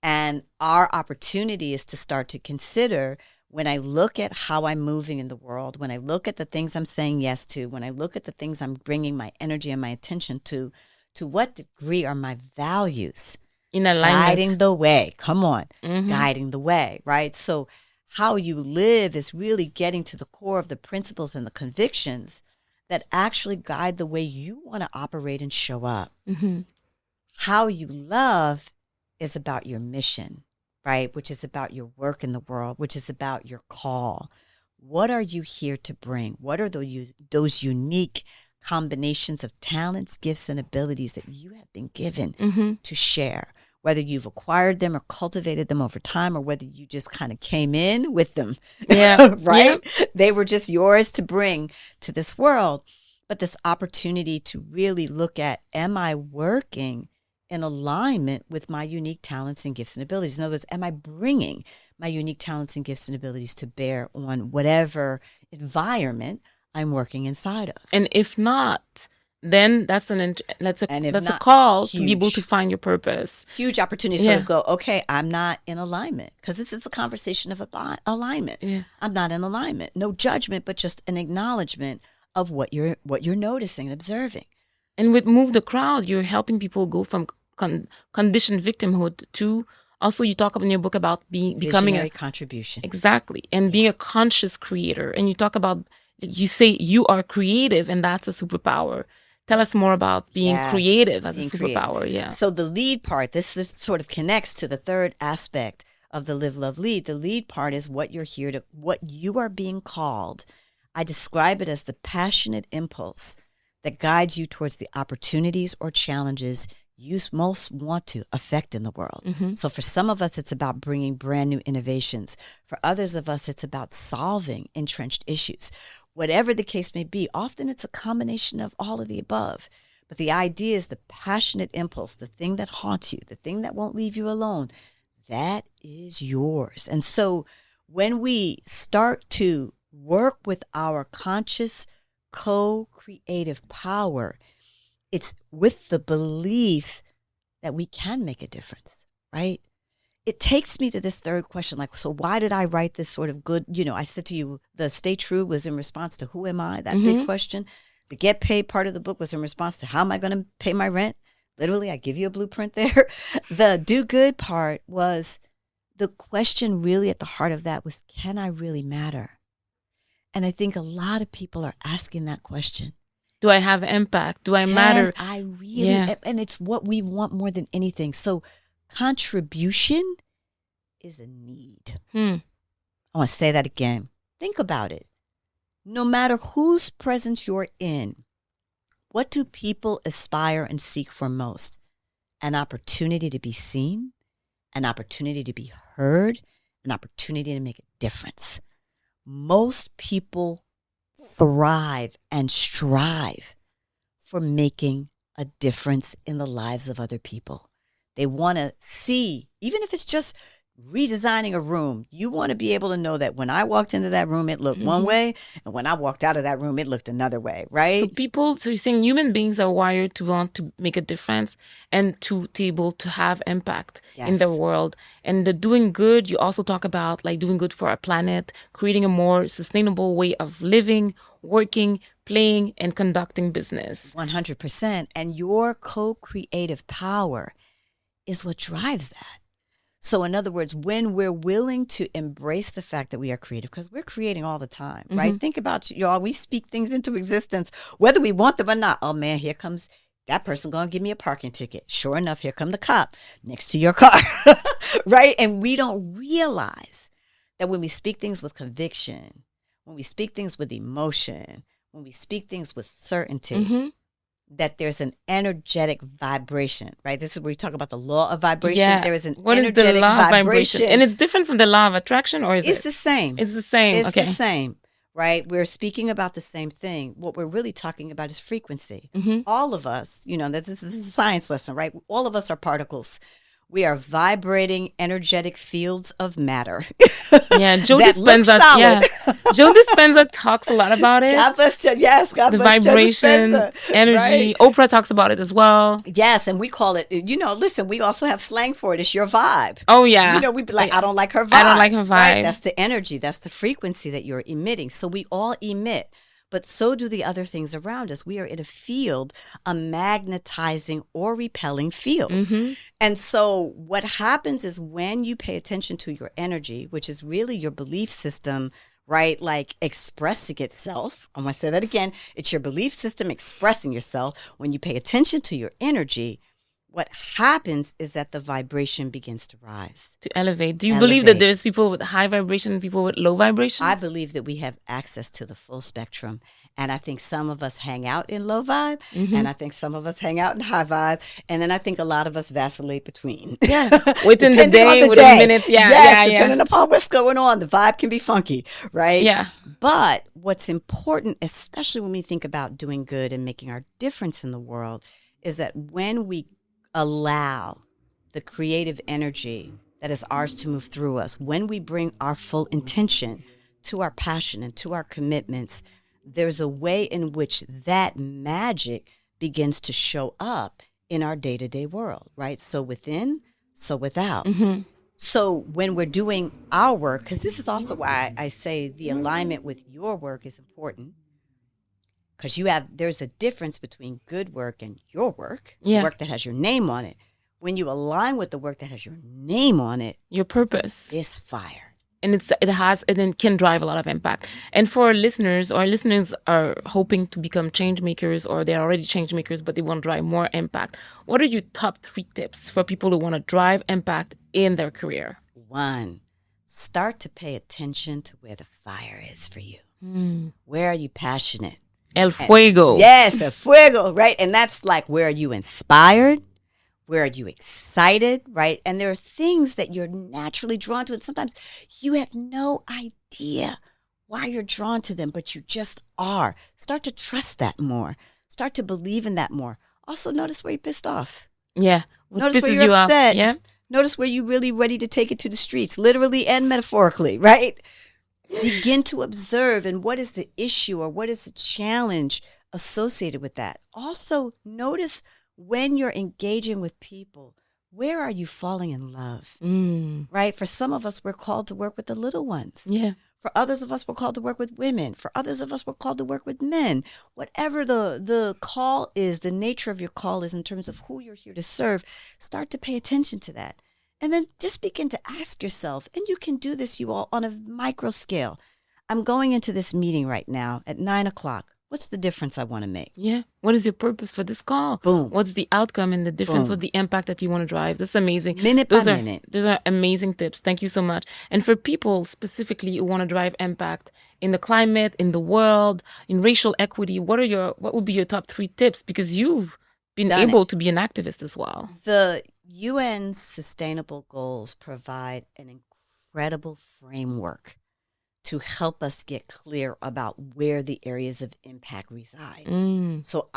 And our opportunity is to start to consider, when I look at how I'm moving in the world, when I look at the things I'm saying yes to, when I look at the things I'm bringing my energy and my attention to what degree are my values in alignment, guiding the way? Come on, guiding the way, right? So how you live is really getting to the core of the principles and the convictions that actually guide the way you want to operate and show up. How you love is about your mission, right? Which is about your work in the world, which is about your call. What are you here to bring? What are those unique combinations of talents, gifts, and abilities that you have been given to share? Whether you've acquired them or cultivated them over time, or whether you just kind of came in with them, right? They were just yours to bring to this world. But this opportunity to really look at, am I working in alignment with my unique talents and gifts and abilities? In other words, am I bringing my unique talents and gifts and abilities to bear on whatever environment I'm working inside of? And if not, then that's a call to be able to find your purpose. Huge opportunity to sort of go, okay, I'm not in alignment, because this is a conversation of alignment. I'm not in alignment. No judgment, but just an acknowledgement of what you're noticing and observing. And with Move the Crowd, you're helping people go from conditioned victimhood to, also you talk in your book about becoming a contribution. Exactly. And being a conscious creator. And you talk about, you say you are creative, and that's a superpower. Tell us more about being creative as a superpower. Creative. So the lead part, this sort of connects to the third aspect of the live, love, lead. The lead part is what you are being called. I describe it as the passionate impulse that guides you towards the opportunities or challenges you most want to affect in the world. So for some of us, it's about bringing brand new innovations. For others of us, it's about solving entrenched issues. Whatever the case may be, often it's a combination of all of the above. But the idea is the passionate impulse, the thing that haunts you, the thing that won't leave you alone, that is yours. And so when we start to work with our conscious co-creative power, it's with the belief that we can make a difference, right? It takes me to this third question, like, so why did I write this sort of good, I said to you, the stay true was in response to who am I, that big question. The get paid part of the book was in response to how am I going to pay my rent? Literally, I give you a blueprint there. The do good part was, the question really at the heart of that was, can I really matter? And I think a lot of people are asking that question. Do I have impact? Do I matter? I really, and it's what we want more than anything. So contribution is a need. I want to say that again. Think about it. No matter whose presence you're in, what do people aspire and seek for most? An opportunity to be seen, an opportunity to be heard, an opportunity to make a difference. Most people thrive and strive for making a difference in the lives of other people. They want to see, even if it's just redesigning a room, you want to be able to know that when I walked into that room, it looked one way, and when I walked out of that room, it looked another way, right? So you're saying human beings are wired to want to make a difference and to be able to have impact in the world. And the doing good, you also talk about like doing good for our planet, creating a more sustainable way of living, working, playing, and conducting business. 100%. And your co-creative power is what drives that. So in other words, when we're willing to embrace the fact that we are creative, because we're creating all the time, right? Think about y'all, we speak things into existence, whether we want them or not. Oh man, here comes that person going to give me a parking ticket. Sure enough, here come the cop next to your car, right? And we don't realize that when we speak things with conviction, when we speak things with emotion, when we speak things with certainty, that there's an energetic vibration, right? This is where we talk about the law of vibration. Yeah. There is an what energetic is the law of vibration. And it's different from the law of attraction, or is it's the same. It's the same. It's okay. the same, right? We're speaking about the same thing. What we're really talking about is frequency. All of us, you know, this is a science lesson, right? All of us are particles. We are vibrating energetic fields of matter. Yeah, Joe Dispenza. Yeah, Joe Dispenza talks a lot about it. God bless you. Yes, God the bless vibration, Joe Dispenza, energy. right? Oprah talks about it as well. Yes, and we call it. You know, listen, we also have slang for it. It's your vibe. Oh yeah. You know, we'd be like, I don't like her vibe. I don't like her vibe. Right? That's the energy. That's the frequency that you're emitting. So we all emit. But so do the other things around us. We are in a field, a magnetizing or repelling field. And so what happens is when you pay attention to your energy, which is really your belief system, right? Like expressing itself. I'm going to say that again. It's your belief system expressing yourself. When you pay attention to your energy, what happens is that the vibration begins to rise. To elevate. Do you believe that there's people with high vibration and people with low vibration? I believe that we have access to the full spectrum. And I think some of us hang out in low vibe, and I think some of us hang out in high vibe, and then I think a lot of us vacillate between. Yeah, within the day, within minutes. Yeah, depending upon what's going on, the vibe can be funky, right? Yeah. But what's important, especially when we think about doing good and making our difference in the world, is that when we allow the creative energy that is ours to move through us, when we bring our full intention to our passion and to our commitments, there's a way in which that magic begins to show up in our day-to-day world, right? So within, so without. So when we're doing our work, because this is also why I say the alignment with your work is important, because there's a difference between good work and your work, work that has your name on it. When you align with the work that has your name on it, your purpose, it's fire. And it can drive a lot of impact. And for our listeners are hoping to become change makers, or they're already change makers, but they want to drive more impact. What are your top 3 tips for people who want to drive impact in their career? 1, start to pay attention to where the fire is for you. Where are you passionate? El fuego. Yes, el fuego, right? And that's like, where are you inspired? Where are you excited, right? And there are things that you're naturally drawn to. And sometimes you have no idea why you're drawn to them, but you just are. Start to trust that more. Start to believe in that more. Also, notice where you're pissed off. Yeah. Notice where you're upset. Yeah. Notice where you're really ready to take it to the streets, literally and metaphorically, right? Begin to observe, and what is the issue or what is the challenge associated with that? Also, notice when you're engaging with people, where are you falling in love, right? For some of us, we're called to work with the little ones. Yeah. For others of us, we're called to work with women. For others of us, we're called to work with men. Whatever the call is, the nature of your call is in terms of who you're here to serve, start to pay attention to that. And then just begin to ask yourself, and you can do this, you all, on a micro scale. I'm going into this meeting right now at 9:00. What's the difference I want to make? Yeah. What is your purpose for this call? Boom. What's the outcome and the difference? Boom. What's the impact that you want to drive? That's amazing. Minute by minute. Those are amazing tips. Thank you so much. And for people specifically who want to drive impact in the climate, in the world, in racial equity, what would be your top 3 tips? Because you've been able to be an activist as well. The UN's sustainable goals provide an incredible framework to help us get clear about where the areas of impact reside. So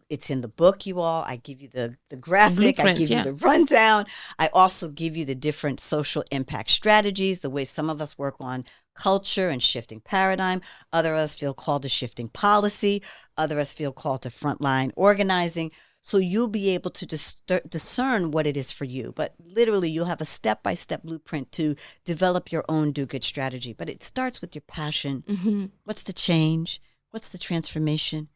it's in the book, you all. I give you the graphic. I give you the rundown. I also give you the different social impact strategies, the way some of us work on culture and shifting paradigm. Other of us feel called to shifting policy. Other of us feel called to frontline organizing. So you'll be able to discern what it is for you. But literally, you'll have a step-by-step blueprint to develop your own do-good strategy. But it starts with your passion. Mm-hmm. What's the change? What's the transformation?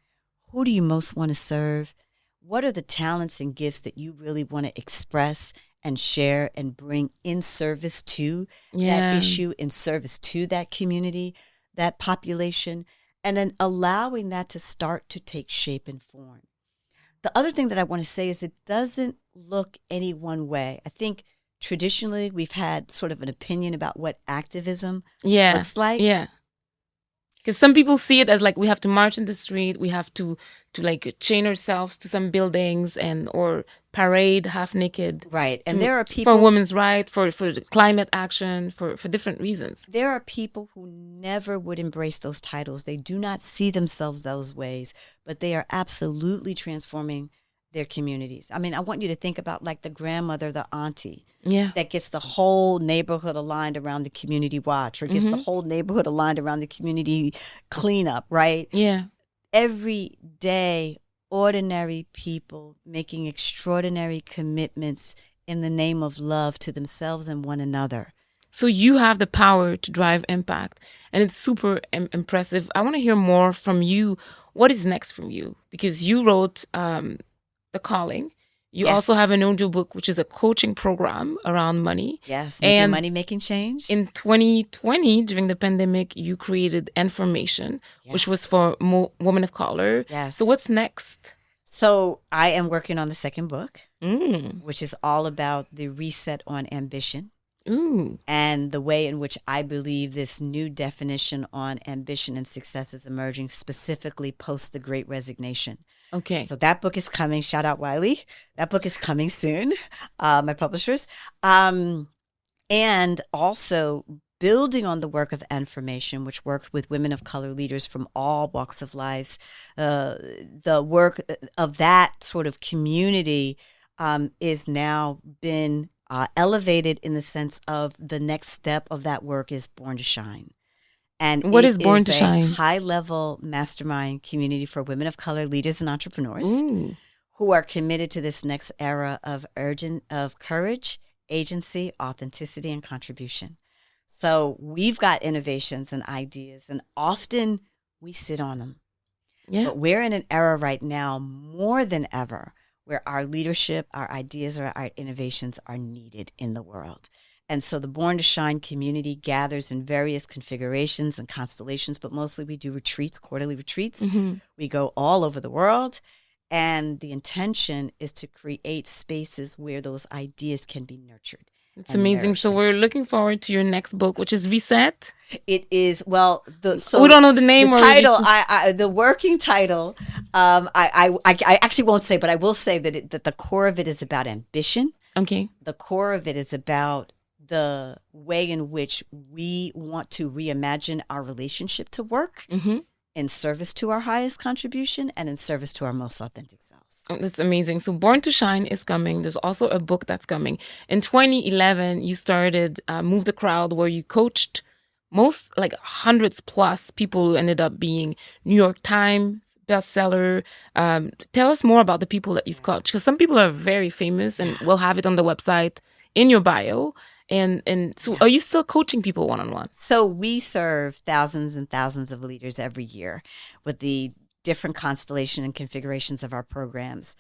Who do you most want to serve? What are the talents and gifts that you really want to express and share and bring in service to that issue, in service to that community, that population, and then allowing that to start to take shape and form. The other thing that I want to say is it doesn't look any one way. I think traditionally we've had sort of an opinion about what activism looks like. Yeah. Because some people see it as like we have to march in the street, we have to like chain ourselves to some buildings or parade half naked. Right. And there are people for women's rights, for the climate action, for different reasons. There are people who never would embrace those titles. They do not see themselves those ways, but they are absolutely transforming their communities. I mean, I want you to think about like the grandmother, the auntie, that gets the whole neighborhood aligned around the community watch, or gets the whole neighborhood aligned around the community cleanup, right? Yeah. Every day, ordinary people making extraordinary commitments in the name of love to themselves and one another. So you have the power to drive impact, and it's super impressive. I want to hear more from you. What is next from you? Because you wrote The Calling. You also have an audio book, which is a coaching program around money. Yes, making money, making change. In 2020, during the pandemic, you created Information, which was for women of color. Yes. So what's next? So I am working on the second book, which is all about the reset on ambition. And the way in which I believe this new definition on ambition and success is emerging, specifically post the Great Resignation. Okay. So that book is coming. Shout out Wiley. That book is coming soon, my publishers. And also building on the work of Information, which worked with women of color leaders from all walks of lives. The work of that sort of community is now been elevated in the sense of the next step of that work is Born to Shine. And what is Born to Shine? High-level mastermind community for women of color leaders and entrepreneurs who are committed to this next era of courage, agency, authenticity, and contribution. So we've got innovations and ideas, and often we sit on them. Yeah. But we're in an era right now more than ever where our leadership, our ideas, or our innovations are needed in the world. And so the Born to Shine community gathers in various configurations and constellations, but mostly we do retreats, quarterly retreats. We go all over the world. And the intention is to create spaces where those ideas can be nurtured. It's amazing. So we're looking forward to your next book, which is Reset. It is, we don't know the name. The title, the working title, I actually won't say, but I will say that the core of it is about ambition. Okay. The core of it is about the way in which we want to reimagine our relationship to work in service to our highest contribution and in service to our most authentic selves. Oh, that's amazing. So Born to Shine is coming. There's also a book that's coming. In 2011, you started Move the Crowd, where you coached hundreds plus people who ended up being New York Times bestseller. Tell us more about the people that you've coached, because some people are very famous, and we'll have it on the website in your bio. And so are you still coaching people one-on-one? So we serve thousands and thousands of leaders every year with the different constellation and configurations of our programs.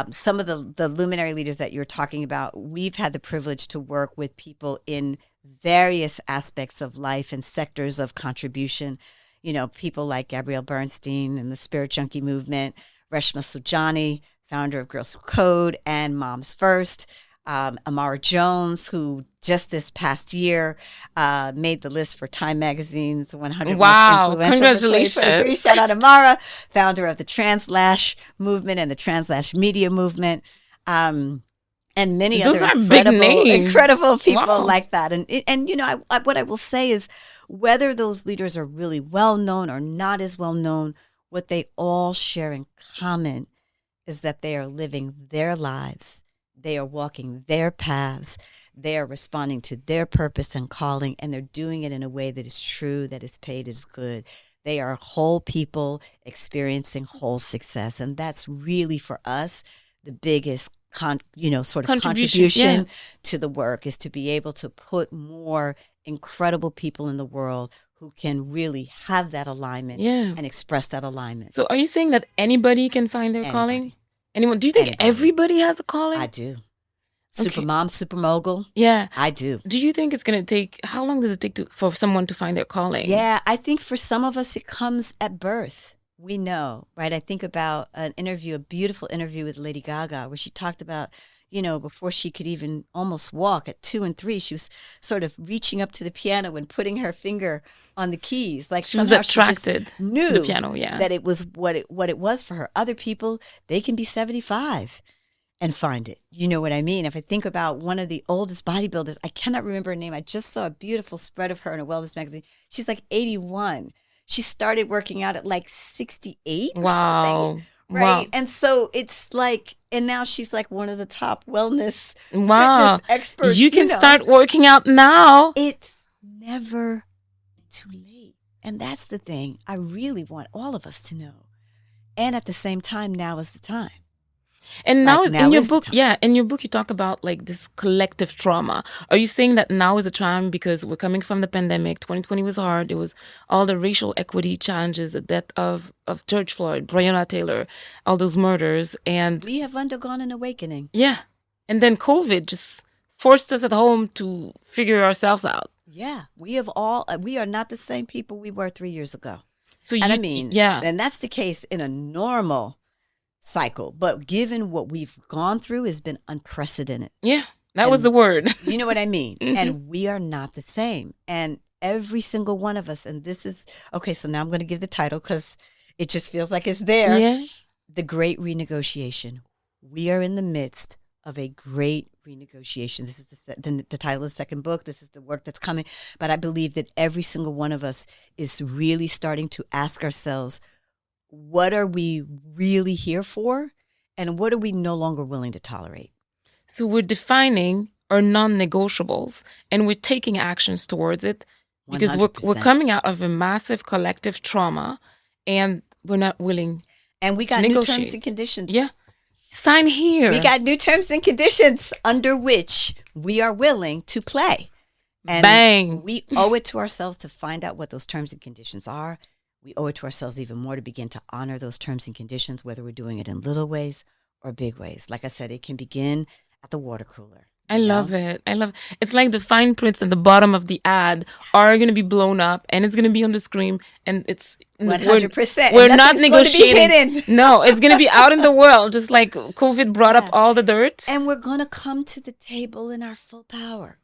Some of the luminary leaders that you're talking about, we've had the privilege to work with people in various aspects of life and sectors of contribution. You know, people like Gabrielle Bernstein and the Spirit Junkie movement, Reshma Saujani, founder of Girls Who Code and Moms First, Amara Jones, who just this past year made the list for Time Magazine's 100 Wow, most influential. congratulations. Shout out Amara, founder of the Translash movement and the Translash media movement. and many Those other are big names. incredible people Wow. like that. And you know, what I will say is, whether those leaders are really well known or not as well known, what they all share in common is that they are living their lives. They are walking their paths. They are responding to their purpose and calling, and they're doing it in a way that is true, that is paid as good. They are whole people experiencing whole success. And that's really, for us, the biggest contribution to the work, is to be able to put more incredible people in the world who can really have that alignment and express that alignment. So are you saying that anybody can find their calling? Anyone? Do you think everybody has a calling? I do. Super mom, super mogul. Yeah. I do. Do you think it's going to take, how long does it take for someone to find their calling? Yeah, I think for some of us it comes at birth. We know, right? I think about a beautiful interview with Lady Gaga, where she talked about, you know, before she could even almost walk at 2 and 3, she was sort of reaching up to the piano and putting her finger on the keys. Like she was attracted to the piano, that it was what it was for her. Other people, they can be 75 and find it. You know what I mean? If I think about one of the oldest bodybuilders, I cannot remember her name. I just saw a beautiful spread of her in a wellness magazine. She's like 81. She started working out at like 68 or something. Right. Wow. And so it's like, and now she's like one of the top wellness fitness experts. You can start working out now. It's never too late. And that's the thing I really want all of us to know. And at the same time, now is the time. And now in your book, in your book, you talk about like this collective trauma. Are you saying that now is a time because we're coming from the pandemic? 2020 was hard. There was all the racial equity challenges, the death of George Floyd, Breonna Taylor, all those murders, and we have undergone an awakening. Yeah, and then COVID just forced us at home to figure ourselves out. Yeah, we are not the same people we were 3 years ago. So and that's the case in a normal cycle, but given what we've gone through has been unprecedented. Yeah, that was the word. You know what I mean? Mm-hmm. And we are not the same. And every single one of us, and this is, okay, so now I'm going to give the title because it just feels like it's there. Yeah. The Great Renegotiation. We are in the midst of a great renegotiation. This is the title of the second book. This is the work that's coming. But I believe that every single one of us is really starting to ask ourselves, what are we really here for? And what are we no longer willing to tolerate? So we're defining our non-negotiables and we're taking actions towards it because we're coming out of a massive collective trauma and we're not willing and we got new terms and conditions. Yeah. Sign here. We got new terms and conditions under which we are willing to play. And bang. We owe it to ourselves to find out what those terms and conditions are. We owe it to ourselves even more to begin to honor those terms and conditions, whether we're doing it in little ways or big ways. Like I said, it can begin at the water cooler. I love it. It's like the fine prints at the bottom of the ad are going to be blown up and it's going to be on the screen and it's 100%. We're not negotiating. No, it's going to be out in the world, just like COVID brought up all the dirt. And we're going to come to the table in our full power.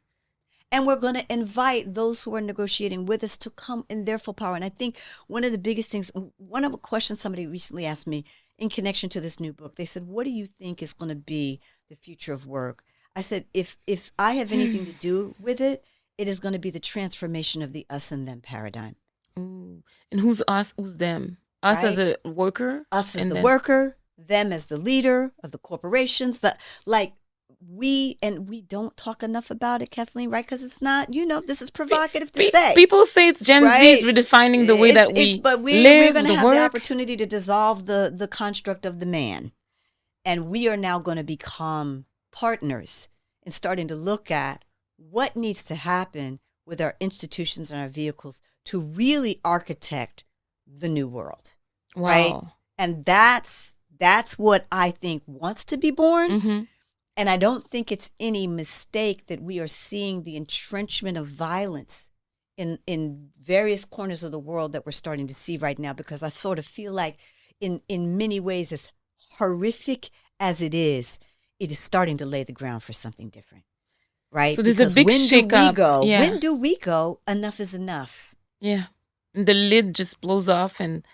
And we're going to invite those who are negotiating with us to come in their full power. And I think one of the biggest things, one of the questions somebody recently asked me in connection to this new book, they said, what do you think is going to be the future of work? I said, if I have anything to do with it, it is going to be the transformation of the us and them paradigm. Ooh. And who's us? Who's them? Us as a worker? Us as the worker, them as the leader of the corporations. We don't talk enough about it, Kathleen, right? Because it's not, this is provocative to say. People say it's Gen Z's redefining the way that we but we're going to have the opportunity to dissolve the construct of the man. And we are now going to become partners in starting to look at what needs to happen with our institutions and our vehicles to really architect the new world. Wow. Right? And that's what I think wants to be born. Mm-hmm. And I don't think it's any mistake that we are seeing the entrenchment of violence in various corners of the world that we're starting to see right now, because I sort of feel like in many ways, as horrific as it is starting to lay the ground for something different, right? So there's a big shakeup. When do we go? Enough is enough. Yeah. And the lid just blows off and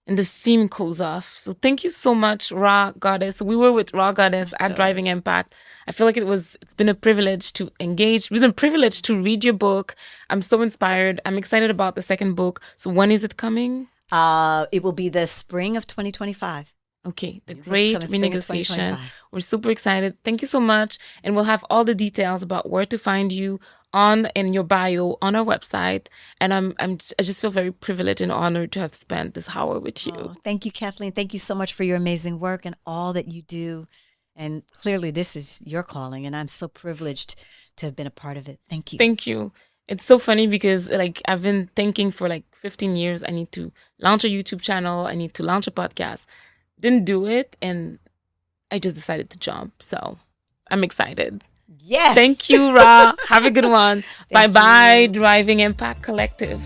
and the steam goes off. So thank you so much, Rha Goddess. We were with Rha Goddess at Driving Impact. I feel like it's been a privilege to engage. It's been a privilege to read your book. I'm so inspired. I'm excited about the second book. So when is it coming? It will be the spring of 2025. Okay, the Great Renegotiation. We're super excited. Thank you so much. And we'll have all the details about where to find you in your bio on our website. And I just feel very privileged and honored to have spent this hour with you. Oh, thank you, Kathleen. Thank you so much for your amazing work and all that you do. And clearly this is your calling, and I'm so privileged to have been a part of it. Thank you. Thank you. It's so funny because I've been thinking for 15 years, I need to launch a YouTube channel. I need to launch a podcast. Didn't do it, and I just decided to jump. So I'm excited. Yes. Thank you, Rha. Have a good one. Bye-bye, Driving Impact Collective.